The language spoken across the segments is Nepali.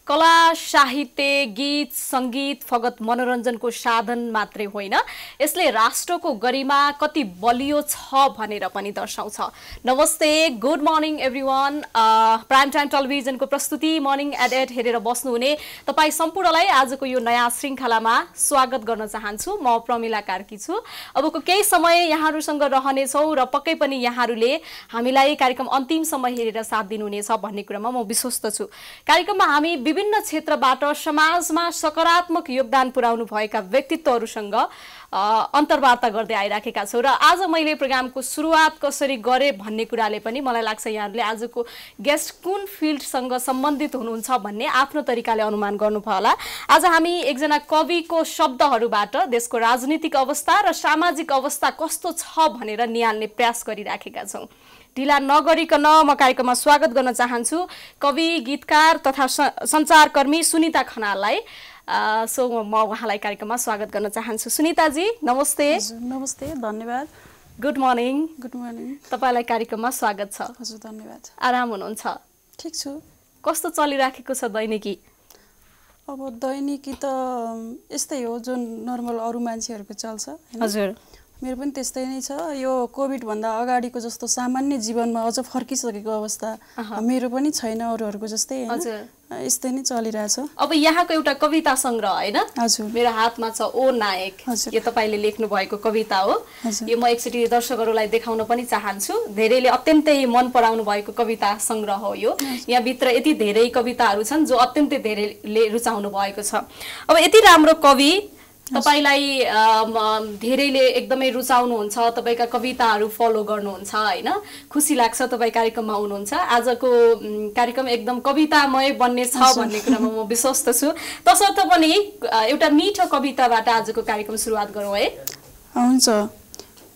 कला साहित्य गीत संगीत फगत मनोरञ्जनको साधन मात्रै होइन, यसले राष्ट्रको गरिमा कति बलियो छ भनेर पनि दर्शाउँछ। नमस्ते, good morning everyone. Prime time टेलिभिजनको प्रस्तुति मर्निङ एट 8 हेरेर बस्नुहुने तपाईँ सम्पूर्णलाई आजको यो नयाँ श्रृङ्खलामा स्वागत गर्न चाहन्छु। म प्रमिला कार्की छु। अबको केही समय यहाँहरूसँग रहनेछौँ र पक्कै पनि यहाँहरूले हामीलाई कार्यक्रम अन्तिमसम्म हेरेर साथ दिनुहुनेछ भन्ने कुरामा म विश्वस्त छु। कार्यक्रममा हामी विभिन्न क्षेत्रबाट समाजमा सकारात्मक योगदान पुर्याउनु भएका व्यक्तित्वहरूसँग अन्तर्वार्ता गर्दै आइराखेका छौँ र आज मैले प्रोग्रामको सुरुवात कसरी गरेँ भन्ने कुराले पनि मलाई लाग्छ यहाँहरूले आजको गेस्ट कुन फिल्डसँग सम्बन्धित हुनुहुन्छ भन्ने आफ्नो तरिकाले अनुमान गर्नुभयो होला। आज हामी एकजना कविको शब्दहरूबाट देशको राजनीतिक अवस्था र सामाजिक अवस्था कस्तो छ भनेर निहाल्ने प्रयास गरिराखेका छौँ। ढिला नगरिकन म कार्यक्रममा स्वागत गर्न चाहन्छु कवि, गीतकार तथा सञ्चारकर्मी सुनिता खनाललाई। सो म उहाँलाई कार्यक्रममा स्वागत गर्न चाहन्छु। सुनिताजी नमस्ते। नमस्ते, धन्यवाद। Good morning. Good morning. तपाईँलाई कार्यक्रममा स्वागत छ। हजुर, धन्यवाद। आराम हुनुहुन्छ? ठिक छु। कस्तो चलिराखेको छ दैनिकी? अब दैनिकी त यस्तै हो जुन नर्मल अरू मान्छेहरूको चल्छ। हजुर, मेरो पनि त्यस्तै नै छ। यो कोभिड भन्दा अगाडिको जस्तो सामान्य जीवनमा अझ फर्किसकेको अवस्था मेरो पनि छैन, अरूहरूको जस्तै। हजुर, यस्तै नै चलिरहेछ। अब यहाँको एउटा कविता संग्रह होइन? हजुर, मेरो हातमा छ ओ नायक। यो तपाईँले लेख्नु भएको कविता हो। यो म एकचोटि दर्शकहरूलाई देखाउन पनि चाहन्छु। धेरैले अत्यन्तै मन पराउनु भएको कविता संग्रह हो यो। यहाँभित्र यति धेरै कविताहरू छन् जो अत्यन्तै धेरैले रुचाउनु भएको छ। अब यति राम्रो कवि तपाईलाई धेरैले एकदमै रुचाउनुहुन्छ, तपाईँका कविताहरू फलो गर्नुहुन्छ होइन? खुसी लाग्छ तपाईँ कार्यक्रममा हुनुहुन्छ। आजको कार्यक्रम एकदम कवितामय बन्ने छ भन्ने कुरामा म विश्वस्त छु। तसर्थ पनि एउटा मिठो कविताबाट आजको कार्यक्रम सुरुवात गरौँ है? हुन्छ।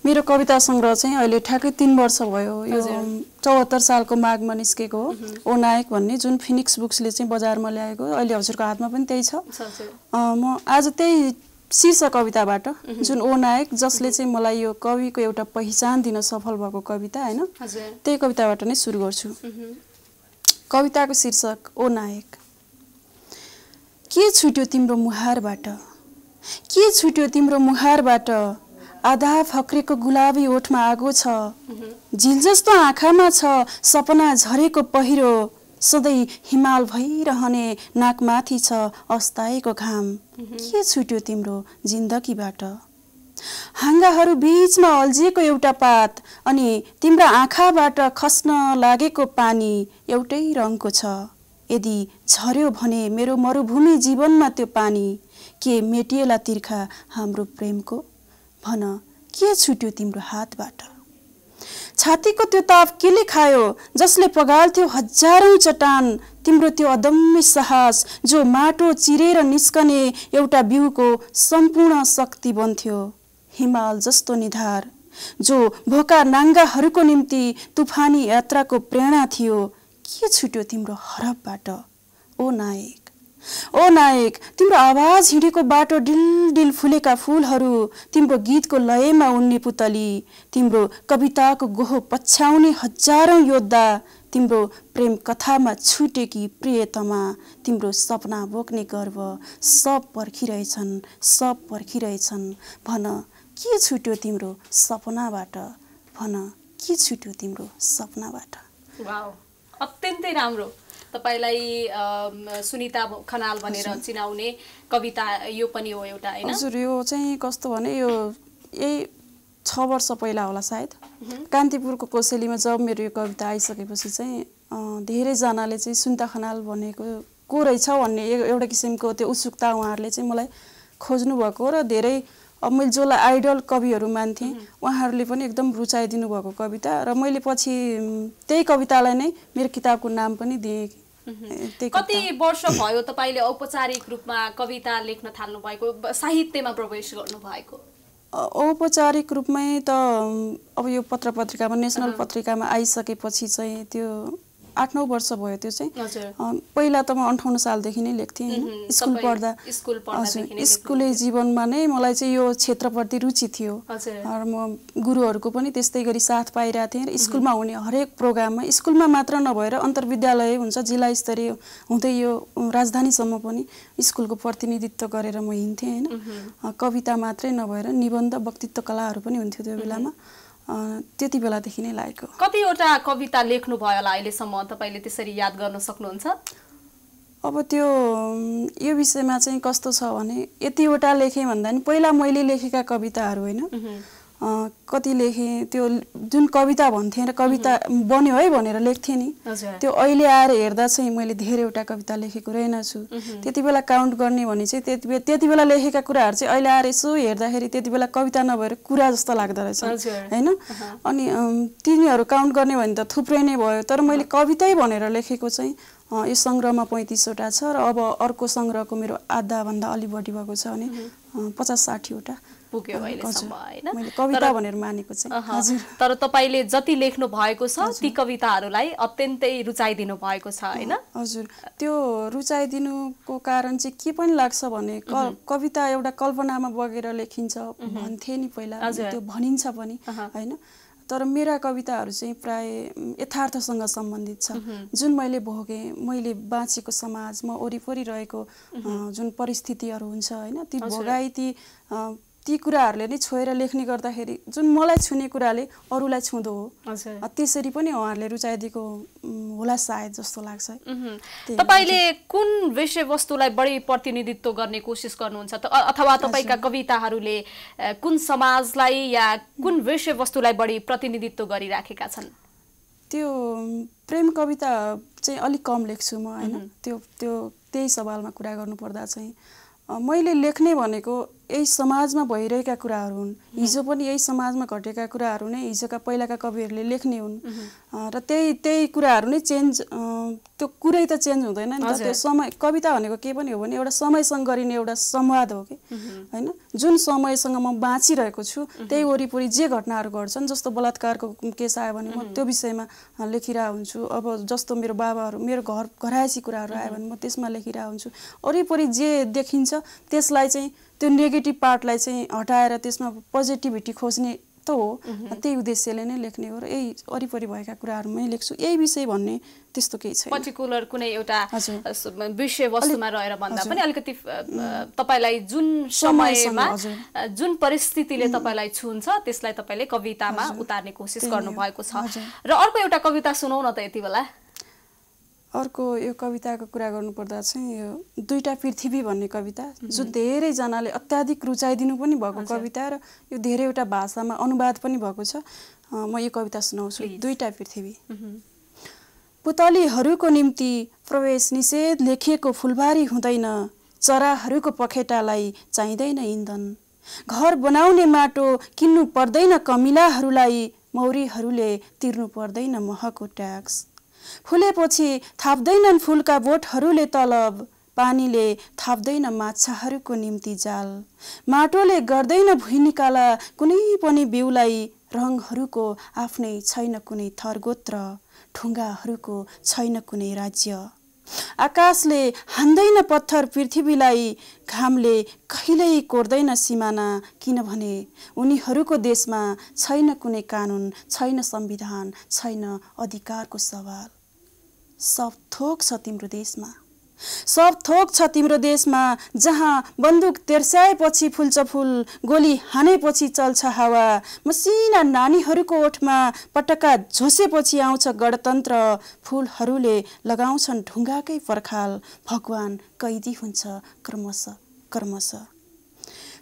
मेरो कविता सङ्ग्रह चाहिँ अहिले ठ्याक्कै 3 वर्ष भयो। यो 74 सालको माघमा निस्केको हो, ओ नायक भन्ने, जुन फिनिक्स बुक्सले चाहिँ बजारमा ल्याएको। अहिले हजुरको हातमा पनि त्यही छ। म आज त्यही शीर्ष कविताबाट, जुन ओ नायक, जसले चाहिँ मलाई यो कविको एउटा पहिचान दिन सफल भएको कविता होइन, त्यही कविताबाट नै सुरु गर्छु। कविताको शीर्षक ओ नायक। के छुट्यो तिम्रो मुहारबाट, के छुट्यो तिम्रो मुहारबाट, आधा फक्रेको गुलाबी ओठमा आगो छ, झिल जस्तो आँखामा छ सपना झरेको पहिरो, सधैँ हिमाल भइरहने नाकमाथि छ अस्ताएको घाम। के छुट्यो तिम्रो जिन्दगीबाट, हाँगाहरू बीचमा अल्झिएको एउटा पात, अनि तिम्रा आँखाबाट खस्न लागेको पानी एउटै रङको छ। यदि झर्यो भने मेरो मरुभूमि जीवनमा त्यो पानी, के मेटिएला तिर्खा हाम्रो प्रेमको, भन के छुट्यो तिम्रो हातबाट। छातीको त्यो ताप केले खायो जसले पगाल्थ्यो हजारौं चट्टान, तिम्रो त्यो अदम्य साहस जो माटो चिरेर निस्कने एउटा बिउको सम्पूर्ण शक्ति बन्थ्यो, हिमाल जस्तो निधार जो भोका नाङ्गाहरूको निम्ति तुफानी यात्राको प्रेरणा थियो। के छुट्यो तिम्रो हरफबाट, ओ नायक। ओ नायक, तिम्रो आवाज हिँडेको बाटो डिल डिल फुलेका फूलहरू, तिम्रो गीतको लयमा उड्ने पुतली, तिम्रो कविताको गोहो पछ्याउने हजारौं योद्धा, तिम्रो प्रेम कथामा छुटेकी प्रियतमा, तिम्रो सपना बोक्ने गर्व, सब पर्खिरहेछन्, सब पर्खिरहेछन्। भन के छुट्यो तिम्रो सपनाबाट, भन के छुट्यो तिम्रो सपनाबाट। वाउ, अत्यन्तै राम्रो। तपाईलाई सुनिता खनाल भनेर चिनाउने कविता यो पनि हो एउटा होइन? हजुर, यो चाहिँ कस्तो भने यो यही 6 वर्ष पहिला होला सायद। कान्तिपुरको कोसेलीमा जब मेरो यो कविता आइसकेपछि चाहिँ धेरैजनाले चाहिँ सुनिता खनाल भनेको को रहेछ भन्ने एउटा किसिमको त्यो उत्सुकता उहाँहरूले चाहिँ मलाई खोज्नु भएको र धेरै अब मैले जसलाई आइडल कविहरू मान्थेँ उहाँहरूले पनि एकदम रुचाइदिनु भएको कविता, र मैले पछि त्यही कवितालाई नै मेरो किताबको नाम पनि दिएँ। कति वर्ष भयो तपाईले औपचारिक रूपमा कविता लेख्न थाल्नु भएको, साहित्यमा प्रवेश गर्नु भएको? औपचारिक रूपमै त अब यो पत्र पत्रिकामा, नेसनल पत्रिकामा आइसकेपछि चाहिँ त्यो 8-9 वर्ष भयो त्यो चाहिँ पहिला त म 58 सालदेखि नै लेख्थेँ हैन स्कुल पढ्दा स्कुले जीवनमा नै मलाई चाहिँ यो क्षेत्रप्रति रुचि थियो र म गुरुहरूको पनि त्यस्तै गरी साथ पाइरहेको थिएँ र स्कुलमा हुने हरेक प्रोग्राममा स्कुलमा मात्र नभएर अन्तर्विद्यालय हुन्छ जिल्ला स्तरीय हुँदै यो राजधानीसम्म पनि स्कुलको प्रतिनिधित्व गरेर म हिँड्थेँ हैन कविता मात्रै नभएर निबन्ध वक्तित्व कलाहरू पनि हुन्थ्यो त्यो बेलामा त्यति बेलादेखि नै लागेको कतिवटा कविता लेख्नु भयो होला अहिलेसम्म तपाईले त्यसरी याद गर्न सक्नुहुन्छ अब त्यो यो विषयमा चाहिँ कस्तो छ भने यतिवटा लेखेँ भन्दा नि पहिला मैले लेखेका कविताहरू हैन कति लेखेँ त्यो जुन कविता भन्थे र कविता बन्यो है भनेर लेख्थेँ नि त्यो अहिले आएर हेर्दा चाहिँ मैले धेरैवटा कविता लेखेको रहेनछु त्यति बेला काउन्ट गर्ने भने चाहिँ त्यति बेला लेखेका कुराहरू चाहिँ अहिले आएर यसो हेर्दाखेरि त्यति बेला कविता नभएर कुरा जस्तो लाग्दो रहेछ हैन अनि तिनीहरू काउन्ट गर्ने भने त थुप्रै नै भयो तर मैले कवितै भनेर लेखेको चाहिँ यो संग्रहमा 35 वटा छ र अब अर्को संग्रहको मेरो आधा भन्दा अलि बढी भएको छ भने 50-60 वटा पुग्यो अहिलेसम्म हैन मैले कविता भनेर मानेको चाहिँ हजुर तर तपाईले जति लेख्नु भएको छ ती कविताहरूलाई अत्यन्तै रुचाइदिनु भएको छ हैन हजुर त्यो रुचाइदिनुको कारण चाहिँ के पनि लाग्छ भने कविता एउटा कल्पनामा बगेर लेखिन्छ भन्थे नि पहिला त्यो भनिन्छ पनि हैन तर मेरा कविताहरू चाहिँ प्राय यथार्थसँग सम्बन्धित छ जुन मैले भोगे मैले बाँचेको समाजमा वरिपरि रहेको जुन परिस्थितिहरू हुन्छ हैन ती भोगाई ती कुराहरूले नै छोएर लेख्ने गर्दाखेरि जुन मलाई छुने कुराले अरूलाई छुँदो हो त्यसरी पनि उहाँहरूले रुचाइदिएको होला सायद जस्तो लाग्छ तपाईले कुन विषयवस्तुलाई बढी प्रतिनिधित्व गर्ने कोसिस गर्नुहुन्छ अथवा तपाईका कविताहरूले कुन समाजलाई या कुन विषयवस्तुलाई बढी प्रतिनिधित्व गरिराखेका छन् त्यो प्रेम कविता चाहिँ अलि कम लेख्छु म हैन त्यही सवालमा कुरा गर्नु पर्दा चाहिँ मैले लेख्ने भनेको यही समाजमा भइरहेका कुराहरू हुन् हिजो पनि यही समाजमा घटेका कुराहरू नै हिजोका पहिलाका कविहरूले लेख्ने हुन् र त्यही कुराहरू नै चेन्ज त्यो कुरै त चेन्ज हुँदैन नि त त्यो समय कविता भनेको के पनि हो भने एउटा समयसँग गरिने एउटा संवाद हो के हैन जुन समयसँग म बाँचिरहेको छु त्यही वरिपरि जे घटनाहरू घट्छन् जस्तो बलात्कारको केस आयो भने म त्यो विषयमा लेखिरहेको हुन्छु अब जस्तो मेरो बाबाहरू मेरो घरायसी कुराहरू आयो भने म त्यसमा लेखिरहेको हुन्छु वरिपरि जे देखिन्छ त्यसलाई चाहिँ त्यो नेगेटिभ पार्टलाई चाहिँ हटाएर त्यसमा पोजिटिभिटी खोज्ने त हो त्यही उद्देश्यले नै लेख्ने हो र यही वरिपरि भएका कुराहरूमै लेख्छु यही विषय भन्ने त्यस्तो केही छैन पर्टिकुलर कुनै एउटा विषयवस्तुमा रहेर भन्दा पनि अलिकति तपाईलाई जुन समयमा जुन परिस्थितिले तपाईलाई छुन्छ त्यसलाई तपाईले कवितामा उतार्ने कोसिस गर्नु भएको छ र अर्को एउटा कविता सुनाउ न त यति बेला अर्को यो कविताको कुरा गर्नुपर्दा चाहिँ यो दुईटा पृथ्वी भन्ने कविता जो धेरै जनाले अत्याधिक रुचाइदिनु पनि भएको कविता र यो धेरैवटा भाषामा अनुवाद पनि भएको छ म यो कविता सुनाउँछु दुईटा पृथ्वी पुतलीहरूको निम्ति प्रवेश निषेध लेखिएको फुलबारी हुँदैन चराहरूको पखेटालाई चाहिँदैन इन्धन घर बनाउने माटो किन्नु पर्दैन कमिलाहरूलाई मौरीहरूले तिर्नु पर्दैन महको ट्याक्स फुलेपछि थाप्दैनन् फुलका बोटहरूले तलब पानीले थाप्दैन माछाहरूको निम्ति जाल माटोले गर्दैन भुइँ निकाला कुनै पनि बिउलाई रङहरूको आफ्नै छैन कुनै थरगोत्र ढुङ्गाहरूको छैन कुनै राज्य आकाशले हान्दैन पत्थर पृथ्वीलाई घामले कहिल्यै कोर्दैन सिमाना किनभने उनीहरूको देशमा छैन कुनै कानुन छैन संविधान छैन अधिकारको सवाल सब थोक छ तिम्रो देशमा सब थोक छ तिम्रो देशमा जहाँ बन्दुक तेर्स्याएपछि फुल्छ फुल गोली हानेपछि चल्छ हावा मसिना नानीहरूको ओठमा पटक्का झोसेपछि आउँछ गणतन्त्र फुलहरूले लगाउँछन् ढुङ्गाकै पर्खाल भगवान कैदी हुन्छ क्रमशः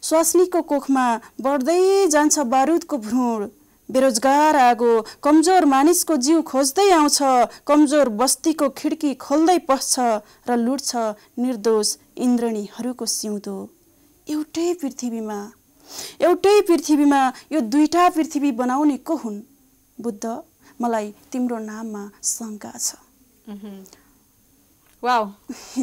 स्वास्नीको कोखमा बढ्दै जान्छ बारुदको भ्रूण बेरोजगार आगो कमजोर मानिसको जीव खोज्दै आउँछ कमजोर बस्तीको खिड्की खोल्दै पस्छ र लुट्छ निर्दोष इन्द्रणीहरूको सिउँदो एउटै पृथ्वीमा यो दुईटा पृथ्वी बनाउने को हुन् बुद्ध मलाई तिम्रो नाममा शङ्का छ वाउ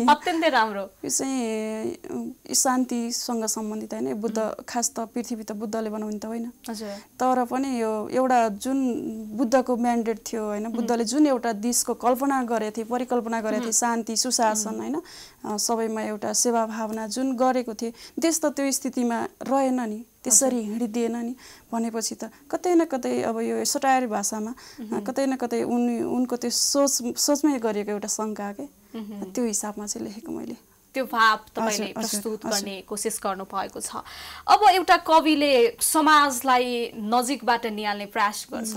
अत्यन्तै राम्रो। यो चाहिँ शान्तिसँग सम्बन्धित होइन, बुद्ध खास त पृथ्वी त बुद्धले बनाउने त होइन, हजुर, तर पनि यो एउटा जुन बुद्धको म्यान्डेट थियो होइन, बुद्धले जुन एउटा देशको कल्पना गरेको थिए, परिकल्पना गरेको थिए, शान्ति सुशासन होइन, सबैमा एउटा सेवा भावना जुन गरेको थिए, देश त त्यो स्थितिमा रहेन नि, त्यसरी हिँडिदिएन नि भनेपछि त कतै न कतै अब यो सटायर भाषामा कतै न कतै उनको त्यो सोचमै गरिएको एउटा शङ्का के त्यो हिसाबमा चाहिँ लेखेको मैले। त्यो भाव तपाईले प्रस्तुत गर्ने कोसिस गर्नु भएको छ। अब एउटा कविले समाजलाई नजिकबाट निहाल्ने प्रयास गर्छ,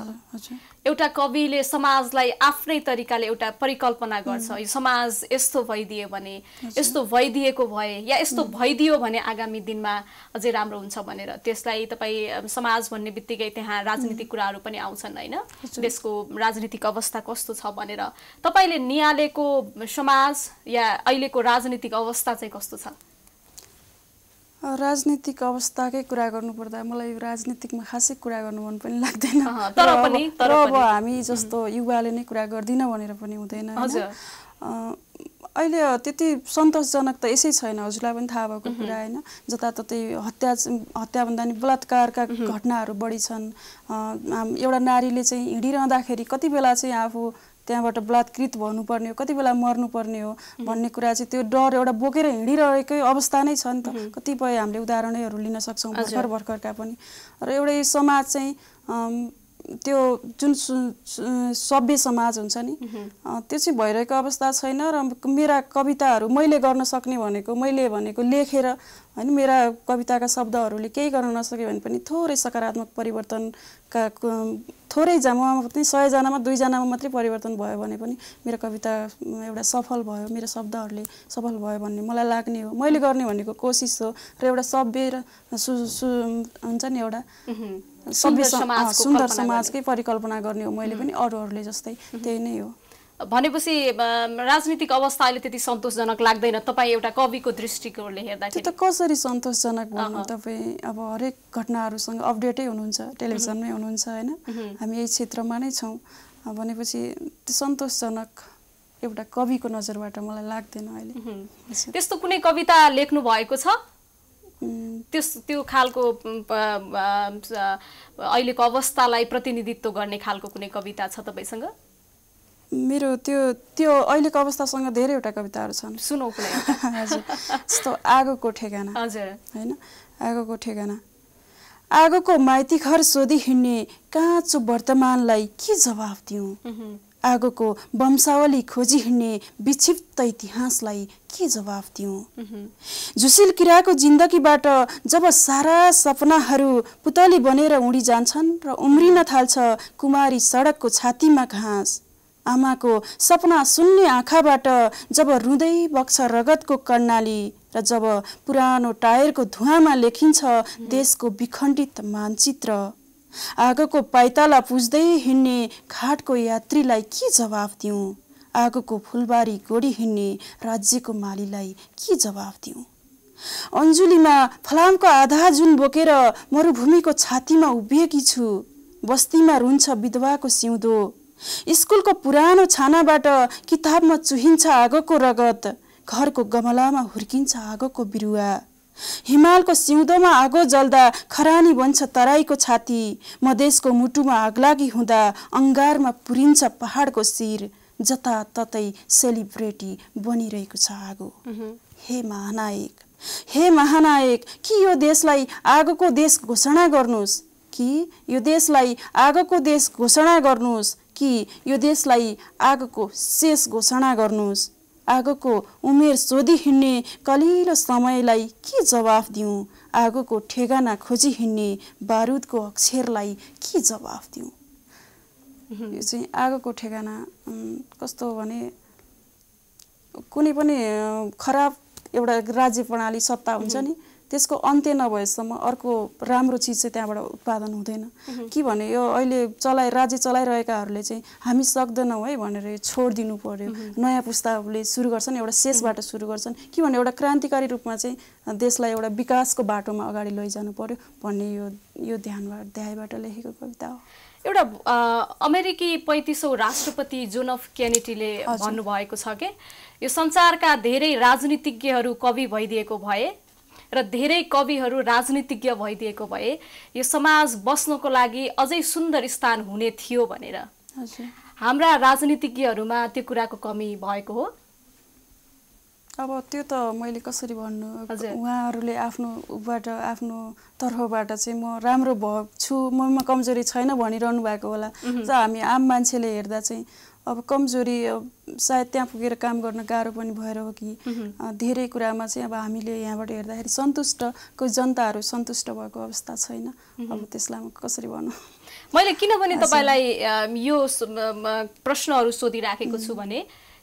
एउटा कविले समाजलाई आफ्नै तरिकाले एउटा परिकल्पना गर्छ, यो समाज यस्तो भइदियो भने, यस्तो भइदिएको भए या यस्तो भइदियो भने आगामी दिनमा अझै राम्रो हुन्छ भनेर। त्यसलाई तपाईँ समाज भन्ने बित्तिकै त्यहाँ राजनीतिक कुराहरू पनि आउँछन् होइन, देशको राजनीतिक अवस्था कस्तो छ भनेर। तपाईले निहालेको समाज या अहिलेको राजनीतिक अवस्था चाहिँ कस्तो छ? राजनीतिक अवस्थाकै कुरा गर्नुपर्दा मलाई राजनीतिकमा खासै कुरा गर्नु मन पनि लाग्दैन, तर अब हामी जस्तो युवाले नै कुरा गर्दिन भनेर पनि हुँदैन। अहिले त्यति सन्तोषजनक त यसै छैन, हजुरलाई पनि थाहा भएको कुरा होइन, जताततै हत्या भन्दा नि बलात्कारका घटनाहरू बढी छन्। एउटा नारीले चाहिँ हिँडिरहँदाखेरि कति बेला चाहिँ आफू त्यहाँबाट बलात्कृत भन्नुपर्ने हो, कति बेला मर्नुपर्ने हो भन्ने कुरा चाहिँ त्यो डर एउटा बोकेर हिँडिरहेकै अवस्था नै छ नि त। कतिपय हामीले उदाहरणहरू लिन सक्छौँ भर्खरका पनि। र एउटा यो समाज चाहिँ त्यो जुन सभ्य समाज हुन्छ नि त्यो चाहिँ भइरहेको अवस्था छैन। र मेरा कविताहरू मैले गर्न सक्ने मैले भनेको लेखेर होइन, मेरा कविताका शब्दहरूले केही गर्न नसके भने पनि थोरै सकारात्मक परिवर्तनका थोरै जनामा पनि 100 जनामा 2 जनामा मात्रै परिवर्तन भयो भने पनि मेरो कविता एउटा सफल भयो, मेरो शब्दहरूले सफल भयो भन्ने मलाई लाग्ने हो। मैले गर्ने भनेको कोसिस हो र एउटा सभ्य र हुन्छ नि एउटा सुन्दर समाजकै परिकल्पना गर्ने हो मैले पनि, अरूहरूले जस्तै त्यही नै हो। भनेपछि राजनीतिक अवस्था अहिले त्यति सन्तोषजनक लाग्दैन तपाईँ एउटा कविको दृष्टिकोणले हेर्दाखेरि? त्यो त कसरी सन्तोषजनक भन्नु, तपाईँ अब हरेक घटनाहरूसँग अपडेटै हुनुहुन्छ, टेलिभिजनमै हुनुहुन्छ होइन, हामी यही क्षेत्रमा नै छौँ भनेपछि त्यो सन्तोषजनक एउटा कविको नजरबाट मलाई लाग्दैन अहिले। त्यस्तो कुनै कविता लेख्नु भएको छ त्यो खालको अहिलेको अवस्थालाई प्रतिनिधित्व गर्ने खालको कुनै कविता छ तपाईसँग? मेरो त्यो अहिलेको अवस्थासँग धेरैवटा कविताहरू छन्, सुनौ कुनै? हजुर, जस्तो आगोको ठेगाना। हजुर, होइन, आगोको ठेगाना। आगोको माइती घर सोधी हिँड्ने काँचो वर्तमानलाई के जवाफ दिउँ? आगोको वंशावली खोजी हिँड्ने विक्षिप्त इतिहासलाई के जवाफ दिउँ? झुसिल किराको जिन्दगीबाट जब सारा सपनाहरू पुतली बनेर उडी जान्छन् र उम्रिन थाल्छ कुमारी सडकको छातीमा घाँस, आमाको सपना सुन्ने आँखाबाट जब रुँदै बग्छ रगतको कर्णाली, र जब पुरानो टायरको धुवाँमा लेखिन्छ देशको विखण्डित मानचित्र, आगोको पाइताला पुज्दै हिँड्ने घाटको यात्रीलाई के जवाफ दिउँ? आगोको फुलबारी गोडी हिँड्ने राज्यको मालीलाई के जवाफ दिउँ? अन्जुलीमा फलामको आधा जुन बोकेर मरुभूमिको छातीमा उभिएकी छु, बस्तीमा रुन्छ विधवाको सिउँदो, स्कुलको पुरानो छानाबाट किताबमा चुहिन्छ आगोको रगत, घरको गमलामा हुर्किन्छ आगोको बिरुवा, हिमालको सिउँदोमा आगो जल्दा खरानी बन्छ तराईको छाती, मधेसको मुटुमा आगलागी हुँदा अङ्गारमा पुरिन्छ पहाडको शिर, जताततै सेलिब्रेटी बनिरहेको छ आगो। हे महानायक, हे महानायक, कि यो देशलाई आगोको देश घोषणा गर्नुस्, कि यो देशलाई आगोको देश घोषणा गर्नुस्, कि यो देशलाई आगोको शेष घोषणा गर्नुस्? आगोको उमेर सोधी हिँड्ने कलिलो समयलाई के जवाफ दिउँ? आगोको ठेगाना खोजी हिँड्ने बारुदको अक्षरलाई के जवाफ दिउँ? यो चाहिँ आगोको ठेगाना कस्तो भने कुनै पनि खराब एउटा राज्य प्रणाली सत्ता हुन्छ नि, त्यसको अन्त्य नभएसम्म अर्को राम्रो चिज चाहिँ त्यहाँबाट उत्पादन हुँदैन कि भने यो अहिले राज्य चलाइरहेकाहरूले चाहिँ हामी सक्दैनौँ है भनेर छोडिदिनु पर्यो नयाँ पुस्ताले सुरु गर्छन् एउटा शेषबाट सुरु गर्छन् कि भने एउटा क्रान्तिकारी रूपमा चाहिँ देशलाई एउटा विकासको बाटोमा अगाडि लैजानु पर्यो भन्ने यो ध्यायबाट लेखेको कविता हो। एउटा अमेरिकी 35औं राष्ट्रपति जोन एफ केनेडीले भन्नुभएको छ के यो संसारका धेरै राजनीतिज्ञहरू कवि भइदिएको भए र धेरै कविहरू राजनीतिज्ञ भइदिएको भए यो समाज बस्नको लागि अझै सुन्दर स्थान हुने थियो भनेर। हाम्रा राजनीतिज्ञहरूमा त्यो कुराको कमी भएको हो? अब त्यो त मैले कसरी भन्नु, उहाँहरूले आफ्नो तर्फबाट चाहिँ म राम्रो छु, ममा कमजोरी छैन भनिरहनु भएको होला। हामी आम मान्छेले हेर्दा चाहिँ अब कमजोरी सायद त्यहाँ पुगेर काम गर्न गाह्रो पनि भएर हो कि धेरै कुरामा चाहिँ अब हामीले यहाँबाट हेर्दाखेरि सन्तुष्टको जनताहरू सन्तुष्ट भएको अवस्था छैन। अब त्यसलाई म कसरी भनौँ? मैले किनभने तपाईलाई यो प्रश्नहरू सोधिराखेको छु भने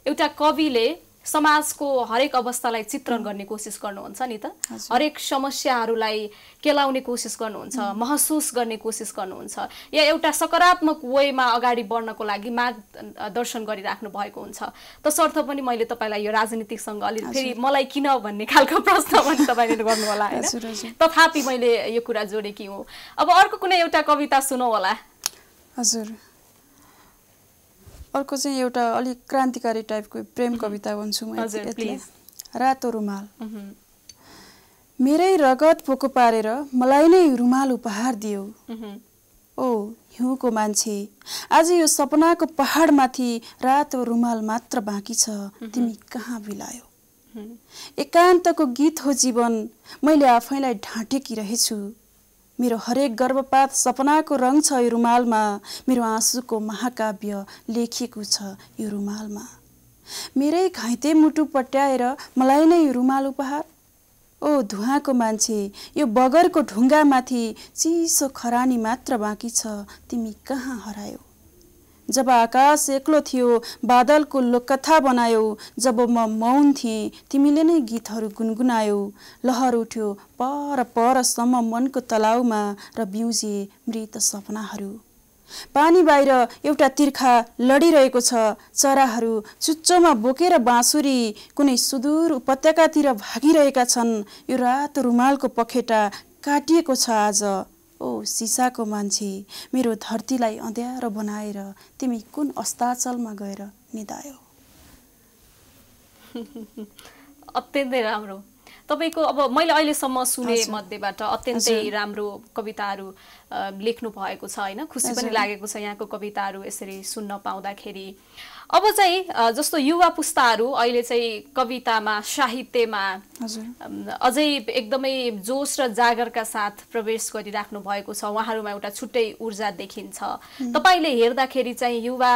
एउटा कविले समाजको हरेक अवस्थालाई चित्रण गर्ने कोसिस गर्नुहुन्छ नि त, हरेक समस्याहरूलाई केलाउने कोसिस गर्नुहुन्छ, महसुस गर्ने कोसिस गर्नुहुन्छ, या एउटा सकारात्मक वेमा अगाडि बढ्नको लागि मार्गदर्शन गरिराख्नु भएको हुन्छ। तसर्थ पनि मैले तपाईलाई यो राजनीतिकसँग अलि फेरि मलाई किन भन्ने खालको प्रश्न पनि तपाईले गर्नु होला हैन, तथापि मैले यो कुरा जोडेकी हुँ। अब अर्को कुनै एउटा कविता सुनौ होला। हजुर, अर्को चाहिँ एउटा अलिक क्रान्तिकारी टाइपको प्रेम कविता भन्छु म। रातो रुमाल। मेरै रगत पोको पारेर मलाई नै रुमाल उपहार दियो। ओ हिउँको मान्छे, आज यो सपनाको पहाडमाथि रातो रुमाल मात्र बाँकी छ, तिमी कहाँ बिलायो? एकान्तको गीत हो जीवन, मैले आफैलाई ढाँटेकी रहेछु। मेरो हरेक गर्भपात सपनाको रङ छ यो रुमालमा, मेरो आँसुको महाकाव्य लेखिएको छ यो रुमालमा। मेरै घाइते मुटु पट्याएर मलाई नै यो रुमाल उपहार। ओ धुवाको मान्छे, यो बगरको ढुङ्गामाथि चिसो खरानी मात्र बाँकी छ, तिमी कहाँ हरायो? जब आकाश एक्लो थियो बादलको लोककथा बनायो, जब म मौन थिएँ तिमीले नै गीतहरू गुनगुनायो। लहर उठ्यो पर परसम्म मनको तलाउमा र बिउजे मृत सपनाहरू। पानी बाहिर एउटा तिर्खा लडिरहेको छ, चराहरू चुच्चोमा बोकेर बाँसुरी कुनै सुदूर उपत्यकातिर भागिरहेका छन्। यो रातो रुमालको पखेटा काटिएको छ आज। ओ सिसाको मान्छे, मेरो धरतीलाई अँध्यारो बनाएर तिमी कुन अस्ताचलमा गएर निदायो? अत्यन्तै राम्रो। तपाईको अब मैले अहिलेसम्म सुने मध्येबाट अत्यन्तै राम्रो कविताहरू लेख्नु भएको छ हैन, खुसी पनि लागेको छ यहाँको कविताहरू यसरी सुन्न पाउँदाखेरि। अब चाहिँ जस्तो युवा पुस्ताहरू अहिले चाहिँ कवितामा साहित्यमा अझै एकदमै जोश र जागरका साथ प्रवेश गरिराख्नु भएको छ, उहाँहरूमा एउटा छुट्टै ऊर्जा देखिन्छ। तपाईले हेर्दाखेरि चाहिँ युवा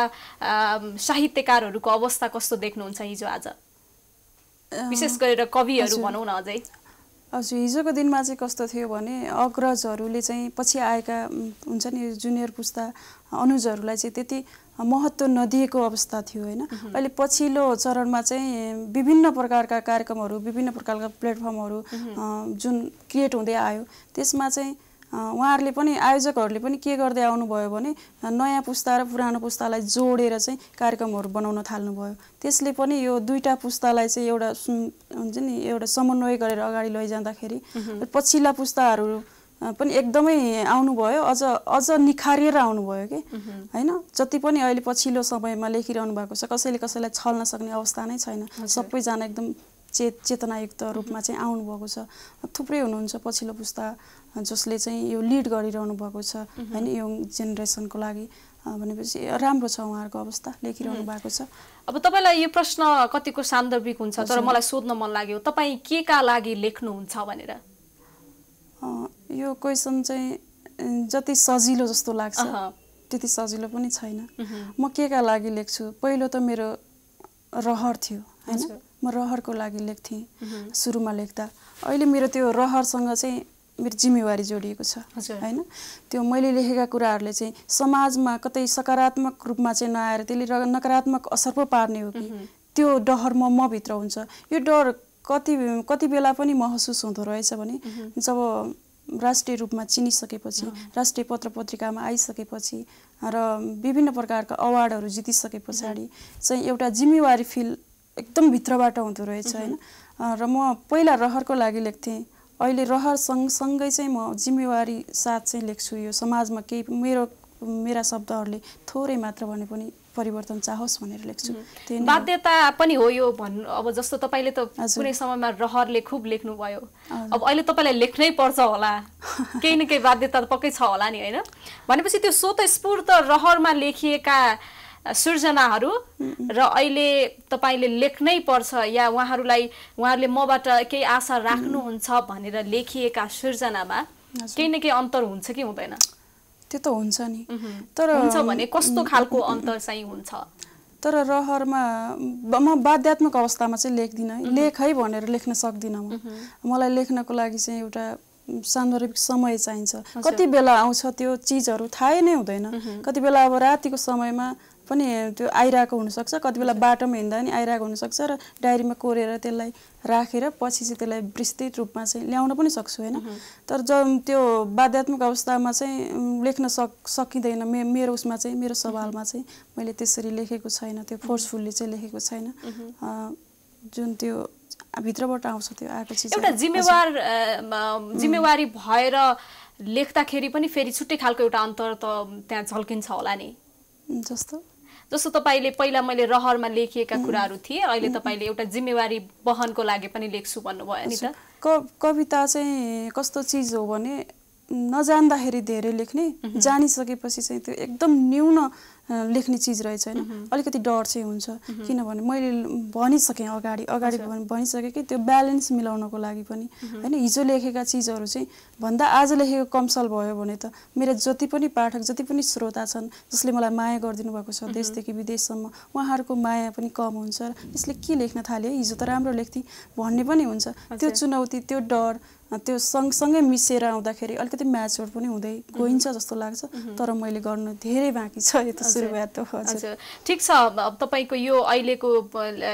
साहित्यकारहरूको अवस्था कस्तो देख्नुहुन्छ हिजो आज, विशेष गरेर कविहरू भनौँ न? अझै हजुर, हिजोको दिनमा चाहिँ कस्तो थियो भने अग्रजहरूले चाहिँ पछि आएका हुन्छ नि जुनियर पुस्ता अनुजहरूलाई चाहिँ त्यति महत्त्व नदिएको अवस्था थियो हैन। अहिले पछिल्लो चरणमा चाहिँ विभिन्न प्रकारका कार्यक्रमहरू, विभिन्न प्रकारका प्लेटफर्महरू जुन क्रिएट हुँदै आयो, त्यसमा चाहिँ उहाँहरूले पनि आयोजकहरूले पनि के गर्दै आउनुभयो भने नयाँ पुस्ता र पुरानो पुस्तालाई जोडेर चाहिँ कार्यक्रमहरू बनाउन थाल्नुभयो। त्यसले पनि यो दुईटा पुस्तालाई चाहिँ एउटा हुन्छ नि एउटा समन्वय गरेर अगाडि लैजाँदाखेरि पछिल्ला पुस्ताहरू पनि एकदमै आउनुभयो, अझ निखारिएर आउनुभयो कि हैन। जति पनि अहिले पछिल्लो समयमा लेखिरहनु भएको छ, कसैले कसैलाई छल्न सक्ने अवस्था नै छैन, सबैजना एकदम चेतनायुक्त रूपमा चाहिँ आउनुभएको छ। थुप्रै हुनुहुन्छ पछिल्लो पुस्ता जसले चाहिँ यो लिड गरिरहनु भएको छ हैन, यङ जेनेरेसनको लागि भनेपछि राम्रो छ उहाँहरूको अवस्था, लेखिरहनु भएको छ। अब तपाईलाई यो प्रश्न कतिको सान्दर्भिक हुन्छ, तर मलाई सोध्न मन लाग्यो तपाई के का लागि लेख्नुहुन्छ भनेर। यो क्वेसन चाहिँ जति सजिलो जस्तो लाग्छ त्यति सजिलो पनि छैन। म के का लागि लेख्छु, पहिलो त मेरो रहर थियो हैन, म रहरको लागि लेख्थेँ सुरुमा लेख्दा। अहिले मेरो त्यो रहरसँग चाहिँ मेरो जिम्मेवारी जोडिएको छ हैन। त्यो मैले लेखेका कुराहरूले चाहिँ समाजमा कतै सकारात्मक रूपमा चाहिँ नआएर त्यसले नकारात्मक असर पो पार्ने हो कि, त्यो डर म भित्र हुन्छ। यो डर कति बेला पनि महसुस हुँदो रहेछ भने जब राष्ट्रिय रूपमा चिनिसकेपछि राष्ट्रिय पत्र पत्रिकामा आइसकेपछि र विभिन्न प्रकारका अवार्डहरू जितिसके पछाडि चाहिँ एउटा जिम्मेवारी फिल एकदम भित्रबाट हुँदो रहेछ हैन। र म पहिला रहरको लागि लेख्थेँ, अहिले रहर सँगसँगै चाहिँ म जिम्मेवारी साथ चाहिँ लेख्छु। यो समाजमा केही मेरा शब्दहरूले थोरै मात्र भने पनि परिवर्तन चाहोस् भनेर लेख्छु। बाध्यता पनि हो यो भन्नु। अब जस्तो तपाईले त कुनै समयमा रहरले खुब लेख्नुभयो, अब अहिले तपाईलाई लेख्नै पर्छ होला, केही न केही बाध्यता त पक्कै छ होला नि हैन। भनेपछि त्यो स्वतस्फूर्त रहरमा लेखिएका सृजनाहरू र अहिले तपाईले लेख्नै पर्छ या उहाँहरूले मबाट केही आशा राख्नुहुन्छ भनेर लेखिएका सृजनामा केही न केही अन्तर हुन्छ कि हुँदैन? त्यो त हुन्छ नि, तर हुन्छ भने कस्तो खालको अन्तर चाहिँ हुन्छ? तर रहरमा म बाध्यात्मक अवस्थामा चाहिँ लेख्दिनँ। लेख है भनेर लेख्न सक्दिनँ म। मलाई लेख्नको लागि चाहिँ एउटा सान्दर्भिक समय चाहिन्छ। कति बेला आउँछ त्यो चिजहरू थाहै नै हुँदैन। कति बेला अब रातिको समयमा पनि त्यो आइरहेको हुनसक्छ, कति बेला बाटोमा हिँड्दा पनि आइरहेको हुनसक्छ र डायरीमा कोरेर त्यसलाई राखेर पछि चाहिँ त्यसलाई विस्तृत रूपमा चाहिँ ल्याउन पनि सक्छु हैन। तर जब त्यो बाध्यात्मक अवस्थामा चाहिँ लेख्न सकिँदैन, मेरो उसमा चाहिँ मेरो सवालमा चाहिँ मैले त्यसरी लेखेको छैन, त्यो फोर्सफुल्ली चाहिँ लेखेको छैन। जुन त्यो भित्रबाट आउँछ त्यो आएको चिज एउटा जिम्मेवारी भएर लेख्दाखेरि पनि फेरि छुट्टै खालको एउटा अन्तर त त्यहाँ झल्किन्छ होला नि। जस्तो तपाईले पहिला मैले रहरमा लेखिएका कुराहरू थिए, अहिले तपाईले एउटा जिम्मेवारी वहनको लागि पनि लेख्छु भन्नुभयो नि त। कविता चाहिँ कस्तो चिज हो भने नजान्दाखेरि धेरै लेख्ने, जानिसकेपछि चाहिँ त्यो एकदम न्यून लेख्ने चिज रहेछ हैन। अलिकति डर चाहिँ हुन्छ, किनभने मैले भनिसकेँ अगाडि भनिसकेँ कि त्यो ब्यालेन्स मिलाउनको लागि पनि हैन। हिजो लेखेका चिजहरू चाहिँ भन्दा आज लेखेको कमसल भयो भने त मेरो जति पनि पाठक, जति पनि श्रोता छन् जसले मलाई माया गरिदिनु भएको छ देशदेखि विदेशसम्म, उहाँहरूको माया पनि कम हुन्छ र यसले के लेख्न थाल्यो, हिजो त राम्रो लेख्थेँ भन्ने पनि हुन्छ। त्यो चुनौती, त्यो डर, त्यो सँगसँगै मिसेर आउँदाखेरि अलिकति म्याच्योर पनि हुँदै गइन्छ जस्तो लाग्छ। तर मैले गर्नु धेरै बाँकी छ, यो त सुरुवात हो। हजुर, ठिक छ। अब तपाईको यो अहिलेको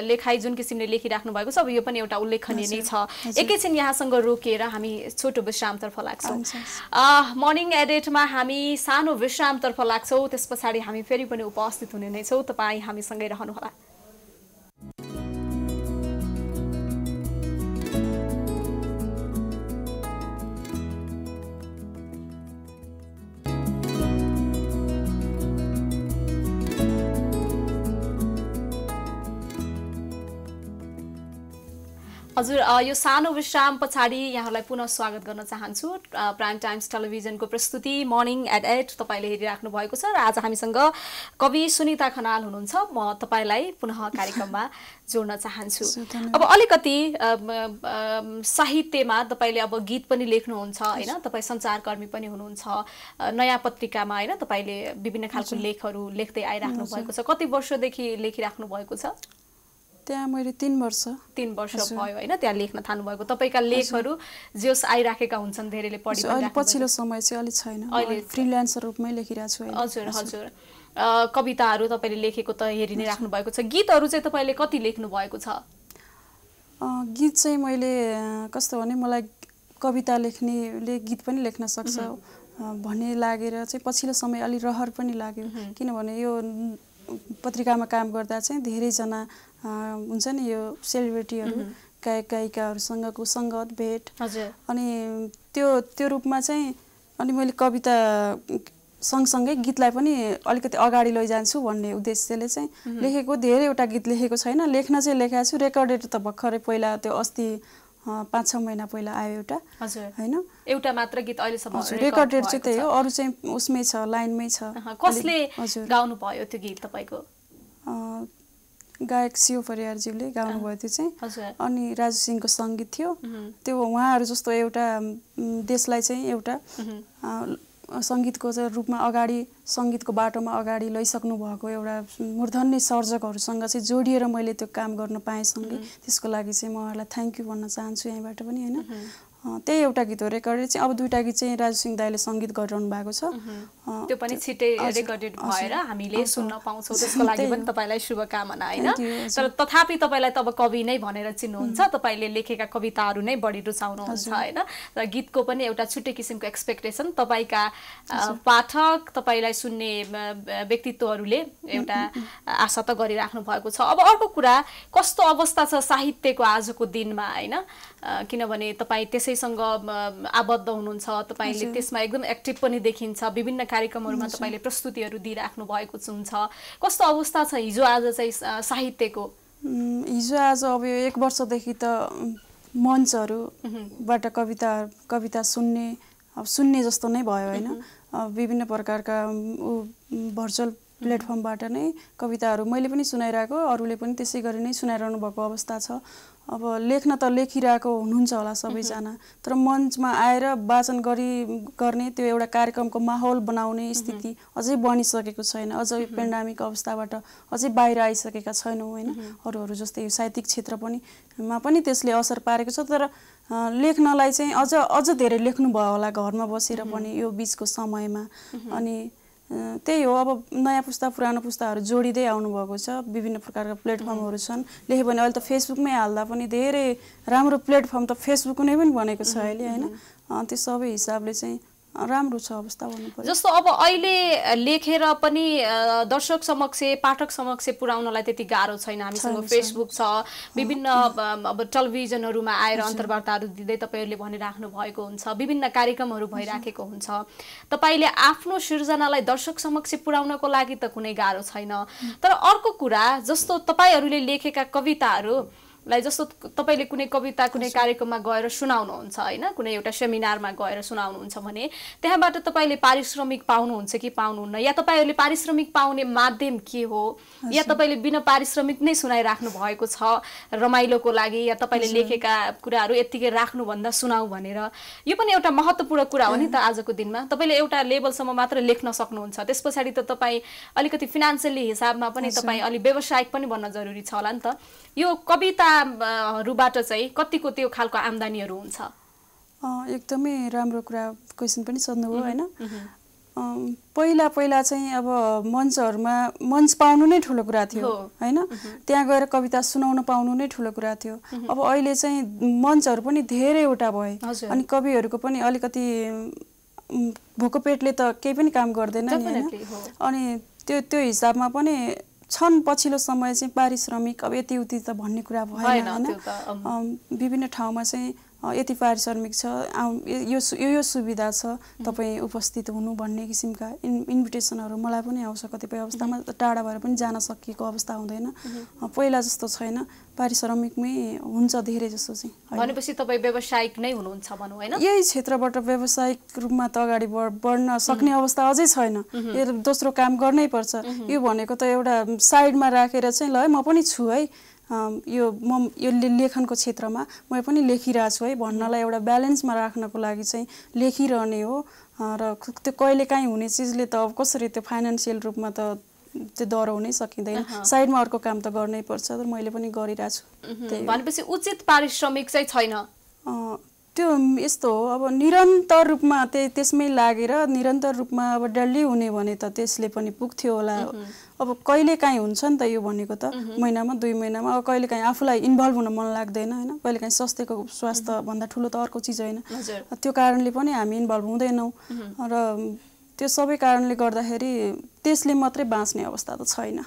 लेखाइ जुन किसिमले लेखिराख्नु भएको छ, अब यो पनि एउटा उल्लेखनीय नै छ। एकैछिन यहाँसँग रोकेर हामी छोटो विश्रामतर्फ लाग्छौँ। मर्निङ एडिटमा हामी सानो विश्रामतर्फ लाग्छौँ, त्यस पछाडि हामी फेरि पनि उपस्थित हुने नै छौँ। तपाईँ हामीसँगै रहनुहोला। हजुर, यो सानो विश्राम पछाडि यहाँलाई पुनः स्वागत गर्न चाहन्छु। प्राइम टाइम्स टेलिभिजनको प्रस्तुति मर्निङ एट 8 तपाईले हेरिराख्नु भएको छ र आज हामीसँग कवि सुनिता खनाल हुनुहुन्छ। म तपाईलाई पुनः कार्यक्रममा जोड्न चाहन्छु। अब अलिकति साहित्यमा तपाईले अब गीत पनि लेख्नुहुन्छ हैन, तपाई सञ्चारकर्मी पनि हुनुहुन्छ, नयाँ पत्रिकामा हैन तपाईले विभिन्न खालको लेखहरू लेख्दै आइराख्नु भएको छ। कति वर्षदेखि लेखिराख्नु भएको छ? त्यहाँ मैले 3 वर्ष भयो हैन त्यहाँ लेख्न थाल्नु भएको। तपाईका लेखहरू जोस आइराखेका हुन्छन्, धेरैले पढि पनि राख्नु। पछिल्लो समय चाहिँ अलि छैन, अहिले फ्रीलान्सर रूपमै लेखिरहेको छु। हजुर हजुर, कविताहरू तपाईले लेखेको त हेरि नै राख्नु भएको छ। गीतहरू चाहिँ तपाईले कति लेख्नु भएको छ? गीत चाहिँ मैले कस्तो भने मलाई कविता लेख्नेले गीत पनि लेख्न सक्छ भन्ने लागेर चाहिँ पछिल्लो समय अलि रहर पनि लाग्यो। किनभने यो पत्रिकामा काम गर्दा चाहिँ धेरैजना हुन्छ नि यो सेलिब्रिटीहरू, गायक गायिकाहरूसँगको सङ्गत भेट, अनि त्यो रूपमा चाहिँ अनि मैले कविता सँगसँगै गीतलाई पनि अलिकति अगाडि लैजान्छु भन्ने उद्देश्यले चाहिँ लेखेको। धेरैवटा गीत लेखेको छैन, लेख्न चाहिँ लेखेको छु। रेकर्डेड त भर्खरै पहिला त्यो अस्ति 5-6 महिना पहिला आयो एउटा हैन, एउटा मात्र गीत अहिलेसम्म रेकर्डेड चाहिँ त्यही हो, अरू चाहिँ उसमै छ, लाइनमै छ। कसले गाउनु भयो त्यो गीत तपाईको? गायक शिव परियारज्यूले गाउनुभयो त्यो चाहिँ, अनि राजु सिंहको सङ्गीत थियो। त्यो उहाँहरू जस्तो एउटा देशलाई चाहिँ एउटा सङ्गीतको रूपमा अगाडि, सङ्गीतको बाटोमा अगाडि लैसक्नु भएको एउटा मूर्धन्य सर्जकहरूसँग चाहिँ जोडिएर मैले त्यो काम गर्न पाएसँगै त्यसको लागि चाहिँ म उहाँहरूलाई थ्याङ्क यू भन्न चाहन्छु यहीँबाट पनि हैन। त्यही एउटा गीत हो रेकर्डेड चाहिँ। अब दुईटा गीत चाहिँ राजु सिंह दाइले सङ्गीत गरिरहनु भएको छ। त्यो पनि छिटै रेकर्डेड भएर हामीले सुन्न पाउँछौँ। त्यसको लागि पनि तपाईँलाई शुभकामना होइन। तर तथापि तपाईँलाई त अब कवि नै भनेर चिन्नुहुन्छ, तपाईँले लेखेका कविताहरू नै बढी रुचाउनुहुन्छ होइन। र गीतको पनि एउटा छुट्टै किसिमको एक्सपेक्टेसन तपाईँका पाठक, तपाईँलाई सुन्ने व्यक्तित्वहरूले एउटा आशा त गरिराख्नु भएको छ। अब अर्को कुरा, कस्तो अवस्था छ साहित्यको आजको दिनमा होइन, किनभने तपाईँ त्यसैसँग आबद्ध हुनुहुन्छ, तपाईँले त्यसमा एकदम एक्टिभ पनि देखिन्छ, विभिन्न कार्यक्रमहरूमा तपाईँले प्रस्तुतिहरू दिइराख्नु भएको हुन्छ। कस्तो अवस्था छ हिजो आज चाहिँ साहित्यको? हिजो आज अब यो 1 वर्षदेखि त मञ्चहरूबाट कविता सुन्ने जस्तो नै भयो होइन। विभिन्न प्रकारका भर्चुअल प्लेटफर्मबाट नै कविताहरू मैले पनि सुनाइरहेको, अरूले पनि त्यसै गरी नै सुनाइरहनु भएको अवस्था छ। अब लेख्न त लेखिरहेको हुनुहुन्छ होला सबैजना, तर मञ्चमा आएर वाचन गर्ने त्यो एउटा कार्यक्रमको माहौल बनाउने स्थिति अझै बनिसकेको छैन। अझै पेन्डामिक अवस्थाबाट अझै बाहिर आइसकेका छैनौँ होइन। अरूहरू जस्तै यो साहित्यिक क्षेत्र पनि त्यसले असर पारेको छ। तर लेख्नलाई चाहिँ अझ धेरै लेख्नुभयो होला घरमा बसेर पनि यो बिचको समयमा। अनि त्यही हो, अब नयाँ पुस्ता पुरानो पुस्ताहरू जोडिँदै आउनुभएको छ। विभिन्न प्रकारका प्लेटफर्महरू छन्। लेख्यो भने अहिले त फेसबुकमै हाल्दा पनि धेरै राम्रो प्लेटफर्म त फेसबुक नै पनि बनेको छ अहिले होइन। त्यो सबै हिसाबले चाहिँ राम्रो छ अवस्था भन्नुपर्छ। जस्तो अब अहिले लेखेर पनि दर्शक समक्ष, पाठक समक्ष पुर्याउनलाई त्यति गाह्रो छैन। हामीसँग फेसबुक छ, विभिन्न अब टेलिभिजनहरूमा आएर अन्तर्वार्ताहरू दिँदै तपाईँहरूले भनिराख्नु भएको हुन्छ, विभिन्न कार्यक्रमहरू भइराखेको हुन्छ। तपाईँले आफ्नो सिर्जनालाई दर्शक समक्ष पुर्याउनको लागि त कुनै गाह्रो छैन। तर अर्को कुरा, जस्तो तपाईँहरूले लेखेका कविताहरू जस्तो तपाईँले कुनै कविता कुनै कार्यक्रममा गएर सुनाउनुहुन्छ होइन, कुनै एउटा सेमिनारमा गएर सुनाउनुहुन्छ भने त्यहाँबाट तपाईँले पारिश्रमिक पाउनुहुन्छ कि पाउनुहुन्न, या तपाईँहरूले पारिश्रमिक पाउने माध्यम के हो, या तपाईँले बिना पारिश्रमिक नै सुनाइराख्नु भएको छ रमाइलोको लागि, या तपाईँले लेखेका कुराहरू यत्तिकै राख्नुभन्दा सुनाऊ भनेर? यो पनि एउटा महत्त्वपूर्ण कुरा हो नि त आजको दिनमा। तपाईँले एउटा लेभलसम्म मात्र लेख्न सक्नुहुन्छ, त्यस पछाडि त तपाईँ अलिकति फिनान्सियली हिसाबमा पनि तपाईँ अलिक व्यावसायिक पनि बन्न जरुरी छ होला नि त। यो कविताहरूबाट चाहिँ कतिको त्यो खालको आम्दानीहरू हुन्छ? एकदमै राम्रो कुरा क्वेसन पनि सोध्नुभयो होइन। पहिला चाहिँ अब मञ्च पाउनु नै ठुलो कुरा थियो होइन। त्यहाँ गएर कविता सुनाउन पाउनु नै ठुलो कुरा थियो। अब अहिले चाहिँ मञ्चहरू पनि धेरैवटा भए, अनि कविहरूको पनि अलिकति भोको पेटले त केही पनि काम गर्दैन नि होइन। अनि त्यो हिसाबमा पनि छन् पछिल्लो समय चाहिँ पारिश्रमिक अब यति उति त भन्ने कुरा भएन होइन। विभिन्न ठाउँमा चाहिँ यति पारिश्रमिक छ, यो सुविधा छ, तपाईँ उपस्थित हुनु भन्ने किसिमका इन्भिटेसनहरू मलाई पनि आउँछ। कतिपय अवस्थामा टाढा भएर पनि जान सकिएको अवस्था हुँदैन, पहिला जस्तो छैन, पारिश्रमिकमै हुन्छ धेरै जस्तो चाहिँ। भनेपछि तपाईँ व्यावसायिक नै हुनुहुन्छ भनौँ होइन? यही क्षेत्रबाट व्यावसायिक रूपमा त अगाडि बढ्न सक्ने अवस्था अझै छैन। यो दोस्रो काम गर्नै पर्छ। यो भनेको त एउटा साइडमा राखेर चाहिँ ल म पनि छु है, यो लेखनको क्षेत्रमा म पनि लेखिरहेको छु है भन्नलाई एउटा ब्यालेन्समा राख्नको लागि चाहिँ लेखिरहने हो। र त्यो कहिलेकाहीँ हुने चिजले त अब कसरी त्यो फाइनेन्सियल रूपमा त त्यो डराउनै सकिँदैन, साइडमा अर्को काम त गर्नै पर्छ। तर मैले पनि गरिरहेको छु। भनेपछि उचित पारिश्रमिक चाहिँ छैन? त्यो यस्तो हो, अब निरन्तर रूपमा त्यसमै लागेर निरन्तर रूपमा अब डेली हुने भने त त्यसले पनि पुग्थ्यो होला। अब कहिलेकाहीँ हुन्छ नि त यो भनेको त महिनामा 2 महिनामा। अब कहिलेकाहीँ आफूलाई इन्भल्भ हुन मन लाग्दैन होइन। कहिलेकाहीँ स्वास्थ्यको स्वास्थ्य भन्दा ठुलो त अर्को चिज होइन। त्यो कारणले पनि हामी इन्भल्भ हुँदैनौँ, र त्यो सबै कारणले गर्दाखेरि त्यसले मात्रै बाँच्ने अवस्था त छैन।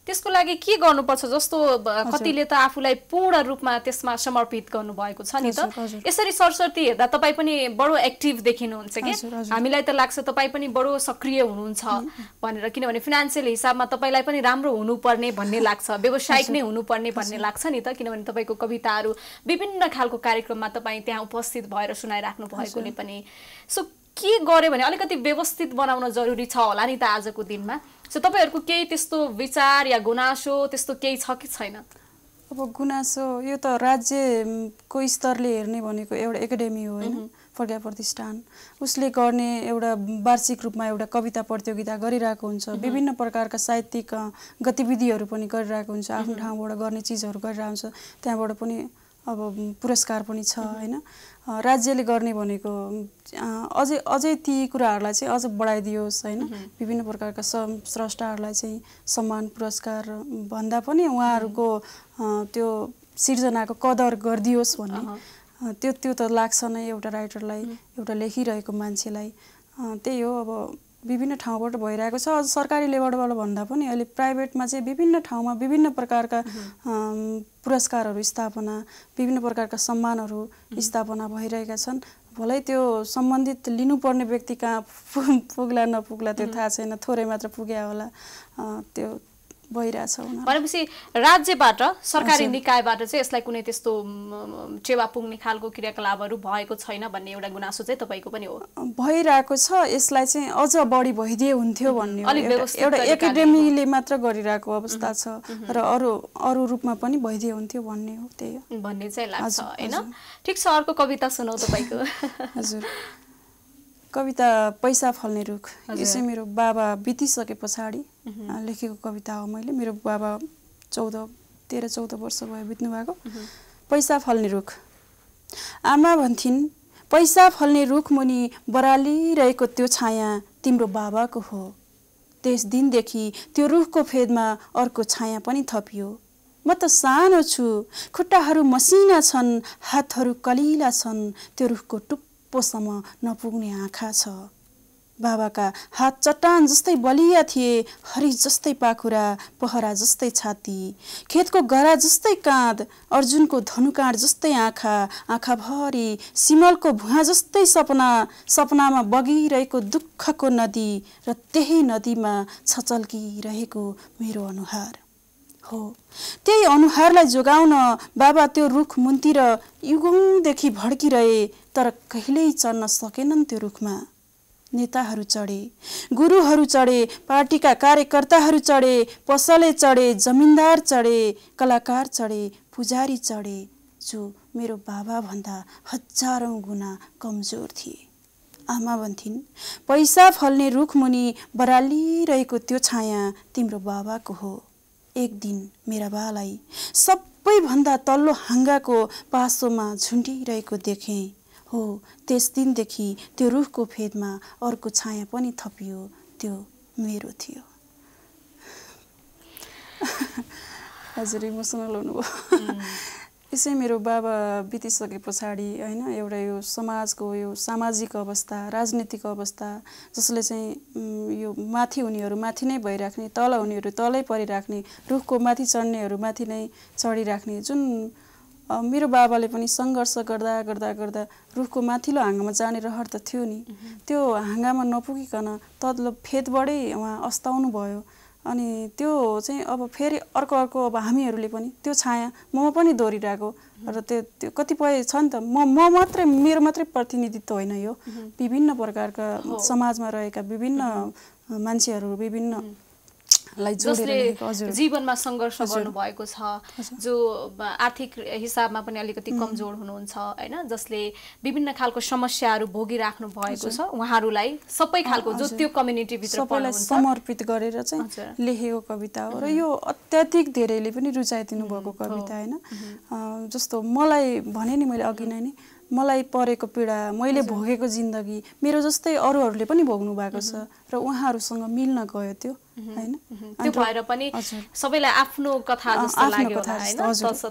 त्यसको लागि के गर्नुपर्छ? जस्तो कतिले त आफूलाई पूर्ण रूपमा त्यसमा समर्पित गर्नुभएको छ नि त। यसरी सरस्वती हेर्दा तपाईँ पनि बडो एक्टिभ देखिनुहुन्छ कि, हामीलाई त लाग्छ तपाईँ पनि बडो सक्रिय हुनुहुन्छ भनेर, किनभने फिनान्सियल हिसाबमा तपाईँलाई पनि राम्रो हुनुपर्ने भन्ने लाग्छ, व्यावसायिक नै हुनुपर्ने भन्ने लाग्छ नि त। किनभने तपाईँको कविताहरू विभिन्न खालको कार्यक्रममा तपाईँ त्यहाँ उपस्थित भएर सुनाइराख्नु भएकोले पनि। सो के गर्यो भने अलिकति व्यवस्थित बनाउन जरुरी छ होला नि त आजको दिनमा। सो तपाईँहरूको केही त्यस्तो विचार या गुनासो त्यस्तो केही छ कि छैन? अब गुनासो यो त राज्यको स्तरले हेर्ने भनेको एउटा एकाडेमी हो होइन, प्रज्ञा प्रतिष्ठान, उसले गर्ने एउटा वार्षिक रूपमा एउटा कविता प्रतियोगिता गरिरहेको हुन्छ। विभिन्न प्रकारका साहित्यिक गतिविधिहरू पनि गरिरहेको हुन्छ, आफ्नो ठाउँबाट गर्ने चिजहरू गरिरहेको हुन्छ। त्यहाँबाट पनि अब पुरस्कार पनि छ हैन। राज्यले गर्ने भनेको अझै ती कुराहरूलाई चाहिँ अझ बढाइदियोस् हैन। विभिन्न प्रकारका स्रष्टाहरूलाई चाहिँ सम्मान पुरस्कार भन्दा पनि उहाँहरूको त्यो सिर्जनाको कदर गरिदियोस् भन्ने त्यो त लाग्छ नै एउटा राइटरलाई, एउटा लेखिरहेको मान्छेलाई। त्यही हो, अब विभिन्न ठाउँबाट भइरहेको छ। अझ सरकारी लेभलबाट भन्दा पनि अहिले प्राइभेटमा चाहिँ विभिन्न ठाउँमा विभिन्न प्रकारका पुरस्कारहरू स्थापना, विभिन्न प्रकारका सम्मानहरू स्थापना भइरहेका छन्। भलै त्यो सम्बन्धित लिनुपर्ने व्यक्ति कहाँ पुग्ला नपुग्ला त्यो थाहा छैन, थोरै मात्र पुग्या होला, त्यो भइरहेछ। भनेपछि राज्यबाट, सरकारी निकायबाट चाहिँ यसलाई कुनै त्यस्तो टेवा पुग्ने खालको क्रियाकलापहरू भएको छैन भन्ने एउटा गुनासो चाहिँ तपाईँको पनि हो? भइरहेको छ, यसलाई चाहिँ अझ बढी भइदिए हुन्थ्यो भन्ने एउटा एकाडेमीले मात्र गरिरहेको अवस्था छ र अरू रूपमा पनि भइदिए हुन्थ्यो भन्ने हो, त्यही हो भन्ने चाहिँ लाग्छ हैन। ठिक छ, अर्को कविता सुनाउ तपाईँको। हजुर, कविता पैसा फल्ने रुख। यो चाहिँ मेरो बाबा बितिसके पछाडि लेखेको कविता हो। मैले, मेरो बाबा 13-14 वर्ष भयो बित्नु भएको। पैसा फल्ने रुख। आमा भन्थिन्, पैसा फल्ने रुख मुनि बरालिरहेको त्यो छाया तिम्रो बाबाको हो। त्यस दिनदेखि त्यो रुखको फेदमा अर्को छाया पनि थपियो। म त सानो छु, खुट्टाहरू मसिना छन्, हातहरू कलिला छन्, त्यो रुखको टुप्पोसम्म नपुग्ने आँखा छ। बाबाका हात चट्टान जस्तै बलिया थिए, हरि जस्तै पाखुरा, पहरा जस्तै छाती, खेतको गरा जस्तै काँध, अर्जुनको धनुकाँड जस्तै आँखा, आँखाभरि सिमलको भुवा जस्तै सपना, सपनामा बगिरहेको दुःखको नदी र त्यही नदीमा छचल्किरहेको मेरो अनुहार हो। त्यही अनुहारलाई जोगाउन बाबा त्यो रुख मुन्तिर युगौँदेखि भड्किरहे, तर कहिल्यै चढ्न सकेनन् त्यो रुखमा। नेताहरू चढे, गुरुहरू चढे, पार्टीका कार्यकर्ताहरू चढे, पसले चढे, जमिनदार चढे, कलाकार चढे, पुजारी चढे, जो मेरो बाबा भन्दा हजारौं गुना कमजोर थिए। आमा भन्थिन्, पैसा फल्ने रुख मुनि बरालिरहेको त्यो छाया तिम्रो बाबाको हो। एक दिन मेरा बालाई सबैभन्दा तल्लो हाँगाको पासोमा झुन्डिरहेको देखेँ। हो, त्यस दिनदेखि त्यो रुखको फेदमा अर्को छाया पनि थपियो, त्यो मेरो थियो। हजुर, इमोसनल हुनुभयो। यसै मेरो बाबा बितिसके पछाडि हैन, एउटा यो समाजको यो सामाजिक अवस्था, राजनीतिक अवस्था, जसले चाहिँ यो माथि हुनेहरू माथि नै भइराख्ने, तल हुनेहरू तलै परिराख्ने, रुखको माथि चढ्नेहरू माथि नै चढिराख्ने, जुन मेरो बाबाले पनि सङ्घर्ष गर्दा गर्दा गर्दा रुखको माथिल्लो हाँगामा जाने रहर त थियो नि, त्यो हाँगामा नपुगिकन तल्लो फेदबाटै उहाँ अस्ताउनु भयो। अनि त्यो चाहिँ अब फेरि अर्को अब हामीहरूले पनि त्यो छाया म पनि दोहोरिरहेको र त्यो कतिपय छ नि त, म मात्रै, मेरो मात्रै प्रतिनिधित्व होइन यो, विभिन्न प्रकारका समाजमा रहेका विभिन्न मान्छेहरू, विभिन्न जसले जीवनमा सङ्घर्ष गर्नुभएको छ, जो आर्थिक हिसाबमा पनि अलिकति कमजोर हुनुहुन्छ हैन, जसले विभिन्न खालको समस्याहरू भोगिराख्नु भएको छ, उहाँहरूलाई सबै खालको जो त्यो कम्युनिटीभित्र सबैलाई समर्पित गरेर चाहिँ लेखेको कविता हो। र यो अत्याधिक धेरैले पनि रुचाइदिनु भएको कविता हैन। जस्तो मलाई भने नि मैले अघि नै, मलाई परेको पीडा, मैले भोगेको जिन्दगी मेरो जस्तै अरूहरूले पनि भोग्नु भएको छ र उहाँहरूसँग मिल्न गयो त्यो हैन। त्यो भएर पनि सबैलाई आफ्नो कथा जस्तो लाग्यो हैन,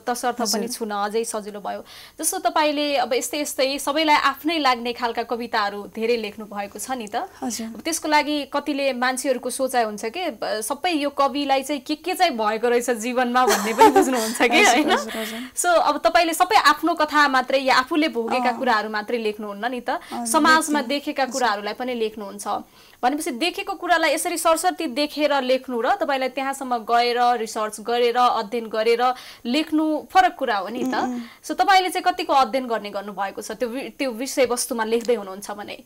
तसर्थ पनि छुन अझै सजिलो भयो। जस्तो तपाईले अब यस्तै यस्तै सबैलाई आफ्नै लाग्ने खालका कविताहरू धेरै लेख्नु भएको छ नि त, त्यसको लागि कतिले मान्छेहरूको सोचाइ हुन्छ कि सबै यो कविलाई चाहिँ के चाहिँ भएको रहेछ जीवनमा भन्ने पनि बुझ्नुहुन्छ कि हैन। सो अब तपाईले सबै आफ्नो कथा मात्रै या आफूले भोगेका कुराहरू मात्रै लेख्नुहुन्न नि त, समाजमा देखेका कुराहरूलाई पनि लेख्नुहुन्छ। भनेपछि देखेको कुरालाई यसरी सरसर्ती देखेर लेख्नु र तपाईलाई त्यहाँसम्म गएर रिसर्च गरेर अध्ययन गरेर लेख्नु फरक कुरा हो नि त। सो तपाईले चाहिँ कतिको अध्ययन गर्ने गर्नुभएको छ त्यो विषयवस्तुमा लेख्दै हुनुहुन्छ भने?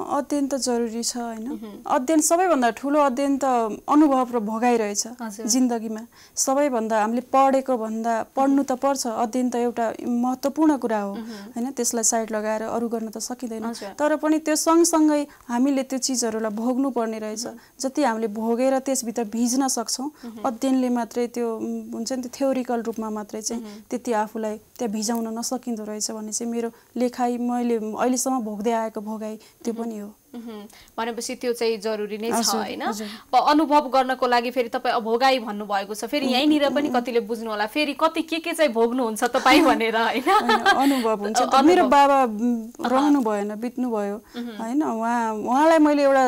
अध्ययन त जरुरी छ हैन। अध्ययन सबैभन्दा ठुलो अध्ययन त अनुभव र भोगाइ रहेछ जिन्दगीमा। सबैभन्दा हामीले पढेको भन्दा पढ्नु त पर्छ, अध्ययन त एउटा महत्त्वपूर्ण कुरा हो हैन। त्यसलाई साइड लगाएर अरु गर्न त सकिदैन, तर पनि त्यो सँगसँगै हामीले त्यो चिजहरूलाई भोग्नु पर्ने रहेछ। जति हामीले भोगेर त्यसभित्र भिज्न सक्छौँ, अध्ययनले मात्रै त्यो हुन्छ नि, त्यो थ्योरिकल रूपमा मात्रै चाहिँ त्यति आफूलाई त्यहाँ भिजाउन नसकिँदो रहेछ भन्ने चाहिँ मेरो लेखाइ, मैले अहिलेसम्म भोग्दै आएको भोगाइ त्यो पनि हो। भनेपछि त्यो चाहिँ जरुरी नै छ हैन। अनुभव गर्नको लागि फेरि तपाईँ भोगाई भन्नुभएको छ, फेरि यहीँनिर पनि कतिले बुझ्नु होला फेरि कति के चाहिँ भोग्नुहुन्छ तपाईँ भनेर हैन। अनुभव हुन्छ। मेरो बाबा रहनु भएन, बित्नु भयो हैन। उहाँलाई मैले एउटा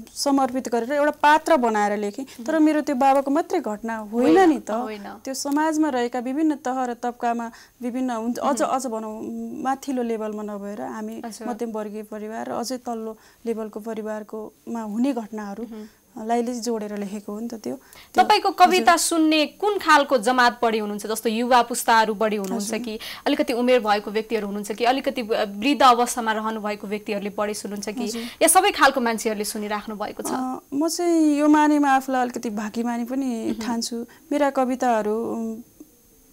समर्पित गरेर एउटा पात्र बनाएर लेखेँ, तर मेरो त्यो बाबाको मात्रै घटना होइन नि त। त्यो समाजमा रहेका विभिन्न तह र तबकामा विभिन्न अझ भनौँ माथिल्लो लेभलमा नभएर हामी मध्यमवर्गीय परिवार र अझै तल्लो लेभलको परिवारकोमा हुने घटनाहरूलाई जोडेर लेखेको हो नि त त्यो। तपाईको कविता सुन्ने कुन खालको जमात बढी हुनुहुन्छ? जस्तो युवा पुस्ताहरू बढी हुनुहुन्छ कि अलिकति उमेर भएको व्यक्तिहरू हुनुहुन्छ कि अलिकति वृद्ध अवस्थामा रहनु भएको व्यक्तिहरूले बढी सुन्नुहुन्छ कि या सबै खालको मान्छेहरूले सुनिराख्नु भएको छ? म चाहिँ यो मानेमा आफूलाई अलिकति भाग्यमानी पनि ठान्छु। मेरा कविताहरू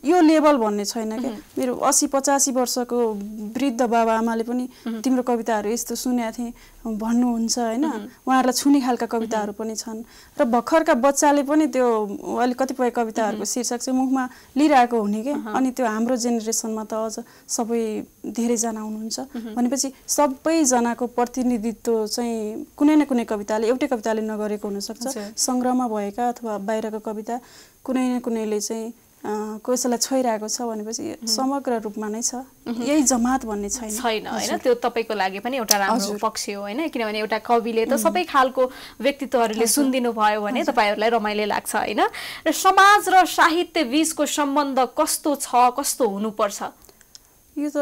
यो लेभल भन्ने छैन क्या। मेरो 80-85 वर्षको वृद्ध बाबा आमाले पनि तिम्रो कविताहरू यस्तो सुनेको थिएँ भन्नुहुन्छ हैन। उहाँहरूलाई छुने खालका कविताहरू पनि छन् र भर्खरका बच्चाले पनि त्यो अलि कतिपय कविताहरूको शीर्षक चाहिँ मुखमा लिइरहेको हुने के। अनि त्यो हाम्रो जेनेरेसनमा त अझ सबै धेरैजना हुनुहुन्छ भनेपछि सबैजनाको प्रतिनिधित्व चाहिँ कुनै न कुनै कविताले, एउटै कविताले नगरेको हुनसक्छ। सङ्ग्रहमा भएका अथवा बाहिरको कविता कुनै न कुनैले चाहिँ कसैलाई छोइरहेको छ भनेपछि समग्र रूपमा नै छ। यही जमात भन्ने छैन हैन। त्यो तपाईको लागि पनि एउटा राम्रो पक्ष हो हैन, किनभने एउटा कविले त सबै खालको व्यक्तित्वहरूले सुनिदिनु भयो भने तपाईहरुलाई रमाइलो लाग्छ हैन। र समाज र साहित्य बीचको सम्बन्ध कस्तो छ, कस्तो हुनुपर्छ? यो त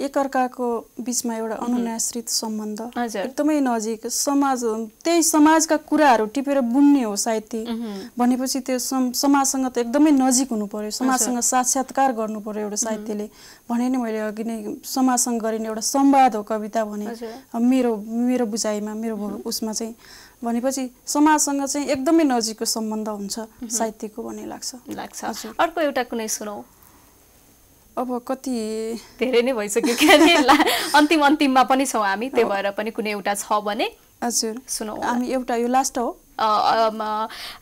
एकअर्काको बीचमा एउटा अनुनाश्रित सम्बन्ध, एकदमै नजिक। त्यही समाजका कुराहरू टिपेर बुन्ने हो साहित्य भनेपछि त्यो समाजसँग त एकदमै नजिक हुनु पर्यो, समाजसँग साक्षात्कार गर्नु पर्यो एउटा साहित्यले। भने नि मैले अघि नै समाजसँग गरिने एउटा संवाद हो कविता भने मेरो बुझाइमा, मेरो उसमा चाहिँ भनेपछि समाजसँग चाहिँ एकदमै नजिकको सम्बन्ध हुन्छ साहित्यको भन्ने लाग्छ। अर्को एउटा कुनै सुनाऊ। अब कति धेरै नै भइसक्यो क्या, अन्तिममा पनि छौँ हामी, त्यही भएर पनि कुनै एउटा छ भने हजुर सुनाऊ। हामी एउटा यो लास्ट हो,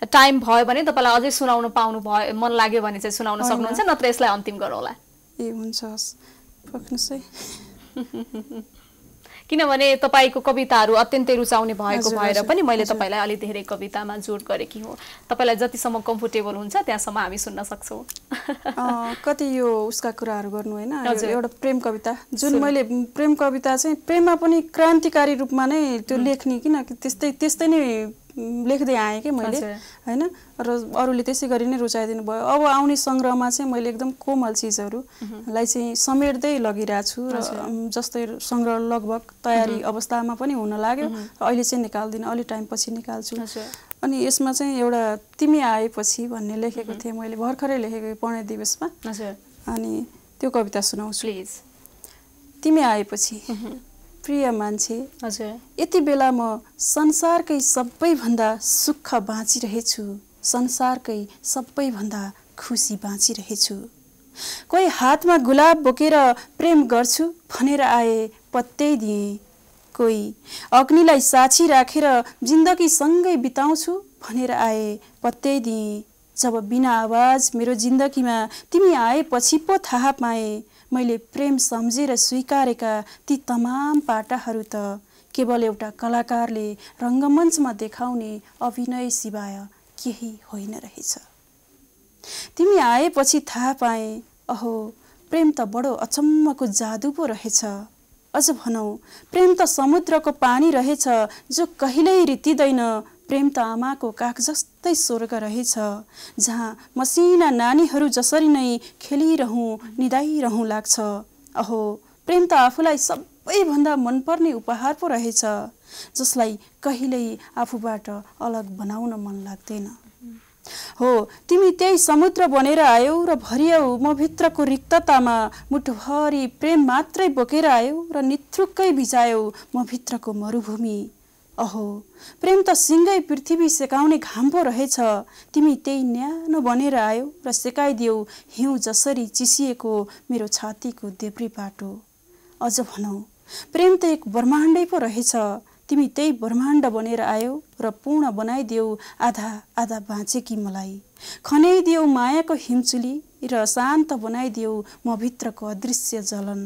टाइम भयो भने तपाईलाई अझै सुनाउन पाउनु भयो, मन लाग्यो भने चाहिँ सुनाउन सक्नुहुन्छ, नत्र यसलाई अन्तिम गरौँला। ए हुन्छ, पक्नुस् है। किनभने तपाईको कविताहरू अत्यन्तै रुचाउने भएको भएर पनि मैले तपाईलाई अलि धेरै कवितामा जोड गरेकी हुँ। तपाईलाई जतिसम्म कम्फर्टेबल हुन्छ त्यहाँसम्म हामी सुन्न सक्छौँ। कति यो उसका कुराहरू गर्नु हैन, एउटा प्रेम कविता जुन मैले प्रेम कविता चाहिँ प्रेममा पनि क्रान्तिकारी रूपमा नै त्यो लेख्ने, किन त्यस्तै नै लेख्दै आएँ कि मैले हैन। र अरूले त्यसै गरी नै रुचाइदिनु भयो। अब आउने सङ्ग्रहमा चाहिँ मैले एकदम कोमल चिजहरूलाई चाहिँ समेट्दै लगिरहेको छु र जस्तै सङ्ग्रह लगभग तयारी अवस्थामा पनि हुन लाग्यो र अहिले चाहिँ निकाल्दिनँ, अलि टाइम पछि निकाल्छु। अनि यसमा चाहिँ एउटा तिमी आएपछि भन्ने लेखेको थिएँ मैले, भर्खरै लेखेको पढ्ने दिवसमा। अनि त्यो कविता सुनाउँछु। प्लिज। तिमी आएपछि प्रिय मान्छे, यति बेला म संसारकै सबैभन्दा सुख बाँचिरहेछु, संसारकै सबैभन्दा खुसी बाँचिरहेछु। कोही हातमा गुलाब बोकेर प्रेम गर्छु भनेर आए पत्याइदिए, कोही अग्निलाई साक्षी राखेर जिन्दगी सँगै बिताउँछु भनेर आए पत्याइदिए। जब बिना आवाज मेरो जिन्दगीमा तिमी आएपछि पो थाहा पाएँ, मैले प्रेम सम्झेर स्वीकारेका ती तमाम पाटाहरू त केवल एउटा कलाकारले रङ्गमञ्चमा देखाउने अभिनय सिवाय केही होइन रहेछ। तिमी आएपछि थाहा पाएँ, अहो प्रेम त बडो अचम्मको जादु पो रहेछ। अझ भनौँ प्रेम त समुद्रको पानी रहेछ जो कहिल्यै रित्तिँदैन। प्रेम त आमाको काख जस्तै स्वर्ग रहेछ, जहाँ मसिना नानीहरू जसरी नै खेलिरहँ निदाइरहँ लाग्छ। अहो प्रेम त आफूलाई सबैभन्दा मनपर्ने उपहार पो रहेछ, जसलाई कहिल्यै आफूबाट अलग बनाउन मन लाग्दैन। हो तिमी त्यही समुद्र बनेर आयौ र भरियौ म भित्रको रिक्ततामा मुठभरि प्रेम मात्रै बोकेर आयौ र निथ्रुक्कै भिजायौ म भित्रको मरुभूमि। अहो प्रेम त सिँगै पृथ्वी सेकाउने घाम पो रहेछ। तिमी त्यही न्यानो बनेर आयौ र सेकाइदियौ हिउँ जसरी चिसिएको मेरो छातीको देब्रे बाटो। अझ भनौ प्रेम त एक ब्रह्माण्डै पो रहेछ। तिमी त्यही ब्रह्माण्ड बनेर आयौ र पूर्ण बनाइदियौ आधा आधा बाँचेकी मलाई। खनाइदियौ मायाको हिमचुली र शान्त बनाइदियौ म भित्रको अदृश्य जलन।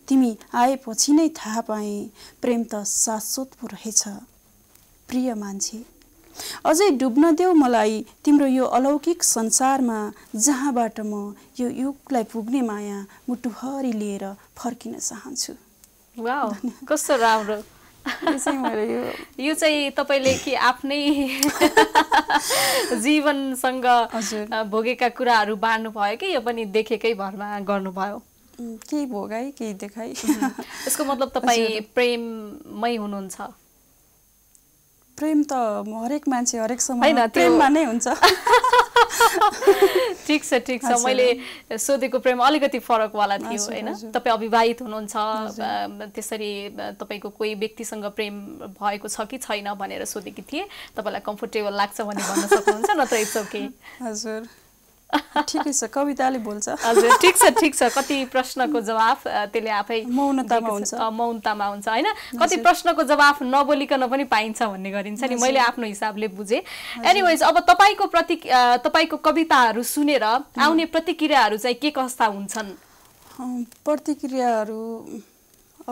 तिमी आएपछि नै थाहा पाएँ प्रेम त शाश्वत पो रहेछ। प्रिय मान्छे अझै डुब्न देऊ मलाई तिम्रो यो अलौकिक संसारमा, जहाँबाट म यो युगलाई पुग्ने माया मुटुभरि लिएर फर्किन चाहन्छु। वाउ कस्तो राम्रो। यो चाहिँ तपाईले के आफ्नै जीवनसँग भोगेका कुराहरू बाँड्नु भयो कि यो पनि देखेकै भरमा गर्नुभयो? केही भोगाई केही देखाई। यसको मतलब तपाईँ प्रेममै हुनुहुन्छ? प्रेम त हरेक मान्छे हरेक समयमा प्रेममा नै हुन्छ। ठिक छ मैले सोधेको प्रेम अलिकति फरकवाला थियो हैन। तपाईँ अविवाहित हुनुहुन्छ, त्यसरी तपाईको कोही व्यक्तिसँग प्रेम भएको छ कि छैन भनेर सोधेकी थिए। तपाईलाई कम्फर्टेबल लाग्छ भने भन्न सक्नुहुन्छ, नत्र इट्स ओके। हजुर ठिकै छ, कविताले बोल्छ। हजुर ठिक छ। कति प्रश्नको जवाफ त्यसले आफै मौनतामा हुन्छ हैन। कति प्रश्नको जवाफ नबोलिकन पनि पाइन्छ भन्ने गरिन्छ नि, मैले आफ्नो हिसाबले बुझे। एनीवेज अब तपाईको कविताहरू सुनेर आउने प्रतिक्रियाहरू चाहिँ के कस्ता हुन्छन्? प्रतिक्रियाहरू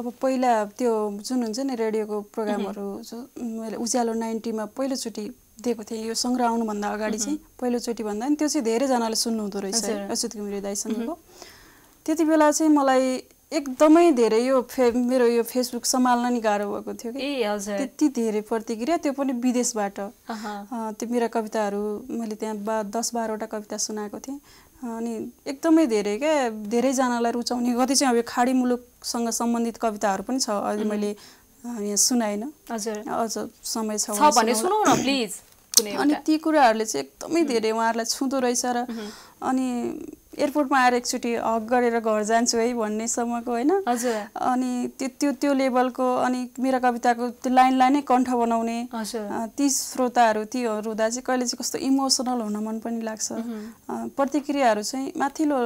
अब पहिला त्यो जुन हुन्छ नि रेडियोको प्रोग्रामहरू मैले उज्यालो 90 मा पहिलोचोटि दिएको थिएँ, यो सङ्ग्रह आउनुभन्दा अगाडि चाहिँ पहिलोचोटि भन्दा नि त्यो चाहिँ धेरैजनाले सुन्नु हुँदो रहेछ अच्युत घिमिरे दाइसँगको। त्यति बेला चाहिँ मलाई एकदमै धेरै मेरो यो फेसबुक सम्हाल्न नि गाह्रो भएको थियो कि। त्यति धेरै प्रतिक्रिया, त्यो पनि विदेशबाट। त्यो मेरा कविताहरू मैले त्यहाँ 10-12 वटा कविता सुनाएको थिएँ अनि एकदमै धेरै धेरैजनालाई रुचाउने। कति चाहिँ अब खाडी मुलुकसँग सम्बन्धित कविताहरू पनि छ, अहिले मैले यहाँ सुनाइन। अझ समय छ भने सुनाउ न प्लिज। अनि ती कुराहरूले चाहिँ एकदमै धेरै उहाँहरूलाई छुँदो रहेछ र अनि एयरपोर्टमा आएर एकचोटि हक गरेर घर जान्छु है भन्नेसम्मको होइन। अनि त्यो लेभलको। अनि मेरा कविताको त्यो लाइनलाई नै कण्ठ बनाउने ती श्रोताहरू तीहरू हुँदा चाहिँ कहिले चाहिँ कस्तो इमोसनल हुन मन पनि लाग्छ। प्रतिक्रियाहरू चाहिँ माथिल्लो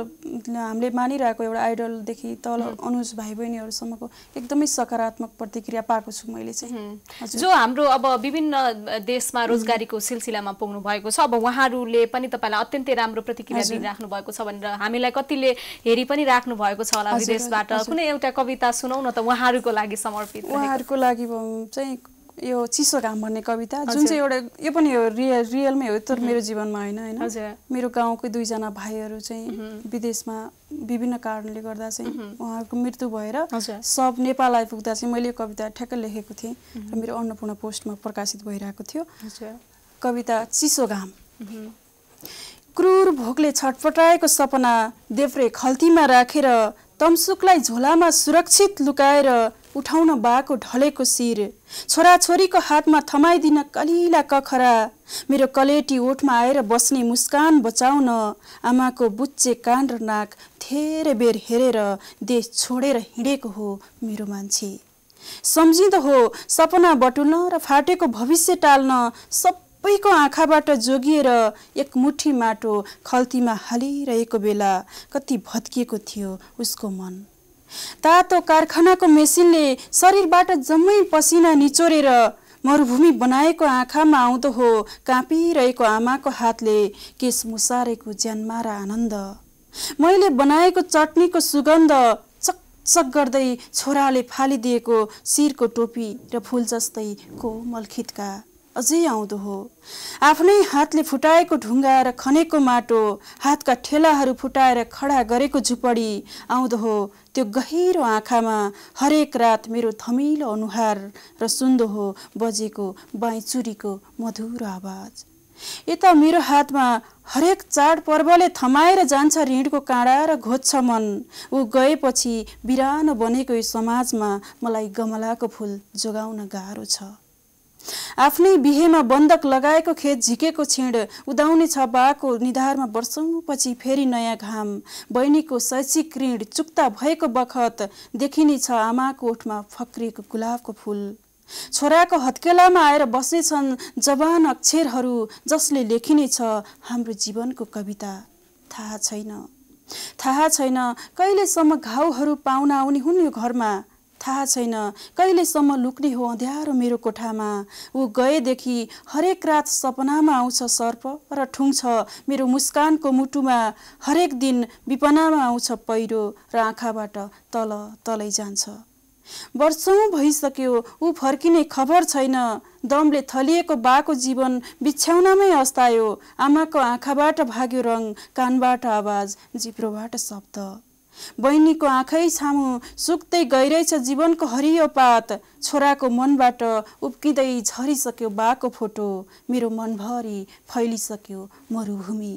हामीले मानिरहेको एउटा आइडलदेखि तल अनुज भाइ बहिनीहरूसम्मको एकदमै सकारात्मक प्रतिक्रिया पाएको छु मैले चाहिँ। जो हाम्रो अब विभिन्न देशमा रोजगारीको सिलसिलामा पुग्नु भएको छ, अब उहाँहरूले पनि तपाईँलाई अत्यन्तै राम्रो प्रतिक्रिया दिइराख्नु भएको छ भनेर हामीलाई कतिले हेरि पनि राख्नु भएको छ होला विदेशबाट। कुनै एउटा कविता सुनाउ न त उहाँहरूको लागि समर्पित। उहाँहरूको लागि चाहिँ यो चिसो घाम भन्ने कविता, जुन चाहिँ एउटा यो पनि हो रियलमै हो, तर मेरो जीवनमा होइन। मेरो गाउँकै 2 जना भाइहरू चाहिँ विदेशमा विभिन्न कारणले गर्दा चाहिँ उहाँहरूको मृत्यु भएर सब नेपाल आइपुग्दा चाहिँ मैले यो कविता ठ्याक्कै लेखेको थिएँ र मेरो अन्नपूर्ण पोस्टमा प्रकाशित भइरहेको थियो। कविता चिसो घाम। क्रूर भोकले छटपटाएको सपना देव्रे खल्तीमा राखेर तमसुकलाई झोलामा सुरक्षित लुकाएर उठाउन बाको ढलेको शिर, छोराछोरीको हातमा थमाइदिन कलिला कखरा, मेरो कलेटी ओठमा आएर बस्ने मुस्कान बचाउन आमाको बुच्चे कान र नाक धेरै बेर हेरेर देश छोडेर हिँडेको हो मेरो मान्छे। सम्झिँदो हो सपना बटुल्न र फाटेको भविष्य टाल्न सबैको आँखाबाट जोगिएर एक मुठी माटो खल्तीमा हालिरहेको बेला कति भत्किएको थियो उसको मन। तातो कारखानाको मेसिनले शरीरबाट जम्मै पसिना निचोरेर मरुभूमि बनाएको आँखामा आउँदो हो काँपिरहेको आमाको हातले केस मुसारेको ज्यानमारा आनन्द। मैले बनाएको चटनीको सुगन्ध चकचक गर्दै छोराले फालिदिएको शिरको टोपी र फूल जस्तै कोमल खिटका अझै आउँदो हो। आफ्नै हातले फुटाएको ढुङ्गा र खनेको माटो, हातका ठेलाहरू फुटाएर खडा गरेको झुपडी आउँदो हो त्यो गहिरो आँखामा हरेक रात मेरो थमिलो अनुहार र सुन्दो हो बजेको बाँचुरीको मधुर आवाज। यता मेरो हातमा हरेक चाड पर्वले थमाएर जान्छ ऋणको काँडा र घोज्छ मन। ऊ गएपछि बिरानो बनेको यो समाजमा मलाई गमलाको फूल जोगाउन गाह्रो छ। आफ्नै बिहेमा बन्दक लगाएको खेत झिकेको छिड उदाउने छ बाको निधारमा वर्षौँपछि फेरि नयाँ घाम। बहिनीको शैक्षिक ऋण चुक्ता भएको बखत देखिने छ आमाको ओठमा फक्रिएको गुलाबको फूल। छोराको हत्केलामा आएर बस्नेछन् जवान अक्षरहरू जसले लेखिने छ हाम्रो जीवनको कविता। थाहा छैन कहिलेसम्म घाउहरू पाउन आउने हुन् यो घरमा। थाहा छैन कहिलेसम्म लुक्ने हो अँध्यारो मेरो कोठामा। ऊ गएदेखि हरेक रात सपनामा आउँछ सर्प र ठुङ्छ मेरो मुस्कानको मुटुमा। हरेक दिन विपनामा आउँछ पहिरो र आँखाबाट तलै जान्छ। वर्षौँ भइसक्यो ऊ फर्किने खबर छैन। दमले थलिएको बाको जीवन बिछ्याउनमै अस्तायो। आमाको आँखाबाट भाग्यो रङ, कानबाट आवाज, जिब्रोबाट शब्द। बहिनीको आँखै छामु सुक्दै गइरहेछ जीवनको हरियो पात। छोराको मनबाट उब्किँदै झरिसक्यो बाको फोटो। मेरो मनभरि फैलिसक्यो मरुभूमि।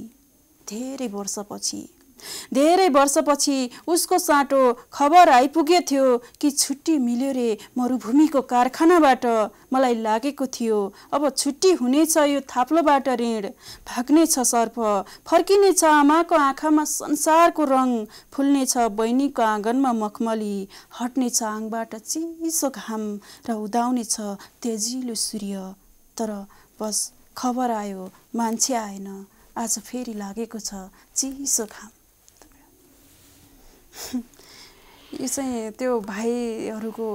धेरै वर्षपछि उसको साटो खबर आइपुगे थियो कि छुट्टी मिल्यो रे मरुभूमिको कारखानाबाट। मलाई लागेको थियो अब छुट्टी हुनेछ यो थाप्लोबाट ऋण। भाग्नेछ सर्प, फर्किनेछ आमाको आँखामा संसारको रङ। फुल्नेछ बहिनीको आँगनमा मखमली, हट्नेछ आङबाट चिसो घाम र उदाउनेछ तेजिलो सूर्य। तर बस खबर आयो मान्छे आएन। आज फेरि लागेको छ चिसो घाम। यो चाहिँ त्यो भाइहरूको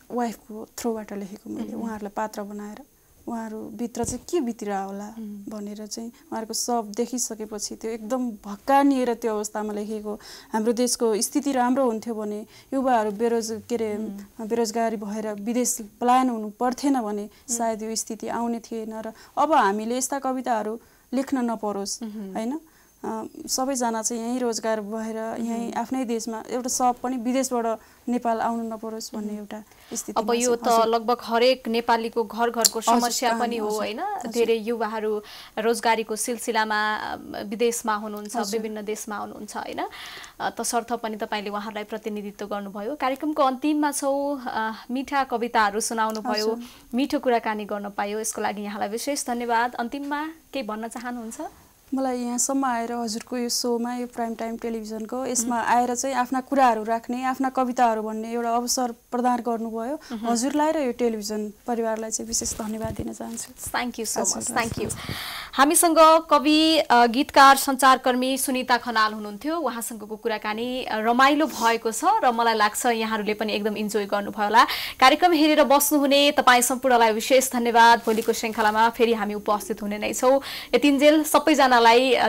वाइफको थ्रोबाट लेखेको मैले। उहाँहरूलाई पात्र बनाएर उहाँहरूभित्र चाहिँ के बितिरह होला भनेर चाहिँ उहाँहरूको सब देखिसकेपछि त्यो एकदम भक्कानिएर त्यो अवस्थामा लेखेको। हाम्रो देशको स्थिति राम्रो हुन्थ्यो भने युवाहरू बेरोजगारी भएर विदेश पलायन हुनु पर्थेन भने सायद यो स्थिति आउने थिएन। र अब हामीले यस्ता कविताहरू लेख्न नपरोस् होइन। सबैजना चाहिँ यहीँ रोजगार भएर यहीँ आफ्नै देशमा एउटा सब पनि विदेशबाट नेपाल आउनु नपरोस् भन्ने एउटा स्थिति। अब यो त लगभग हरेक नेपालीको घर घरको समस्या पनि हो होइन। धेरै युवाहरू रोजगारीको सिलसिलामा विदेशमा हुनुहुन्छ, विभिन्न देशमा हुनुहुन्छ होइन। तसर्थ पनि तपाईँले उहाँहरूलाई प्रतिनिधित्व गर्नुभयो। कार्यक्रमको अन्तिममा छौँ, मिठा कविताहरू सुनाउनु भयो, मिठो कुराकानी गर्न पायो, यसको लागि यहाँलाई विशेष धन्यवाद। अन्तिममा के भन्न चाहनुहुन्छ? मलाई यहाँसम्म आएर हजुरको यो सोमा, यो प्राइम टाइम टेलिभिजनको यसमा आएर चाहिँ आफ्ना कुराहरू राख्ने, आफ्ना कविताहरू भन्ने एउटा अवसर प्रदान गर्नुभयो। हजुरलाई र यो टेलिभिजन परिवारलाई चाहिँ विशेष धन्यवाद दिन चाहन्छु। Thank you so much. Thank you. हामीसँग कवि, गीतकार, सञ्चारकर्मी सुनिता खनाल हुनुहुन्थ्यो। उहाँसँगको कुराकानी रमाइलो भएको छ र मलाई लाग्छ यहाँहरूले पनि एकदम इन्जोय गर्नुभयो होला। कार्यक्रम हेरेर बस्नुहुने तपाईँ सम्पूर्णलाई विशेष धन्यवाद। भोलिको श्रृङ्खलामा फेरि हामी उपस्थित हुने नै छौँ। यतिन्जेल सबैजनालाई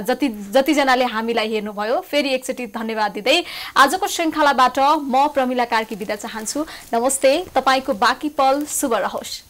जतिजनाले हामीलाई हेर्नुभयो फेरि एकचोटि धन्यवाद दिँदै आजको श्रृङ्खलाबाट म प्रमिला कार्की बिदा चाहन्छु। नमस्ते। तपाईँको बाँकी पल शुभ रहोस्।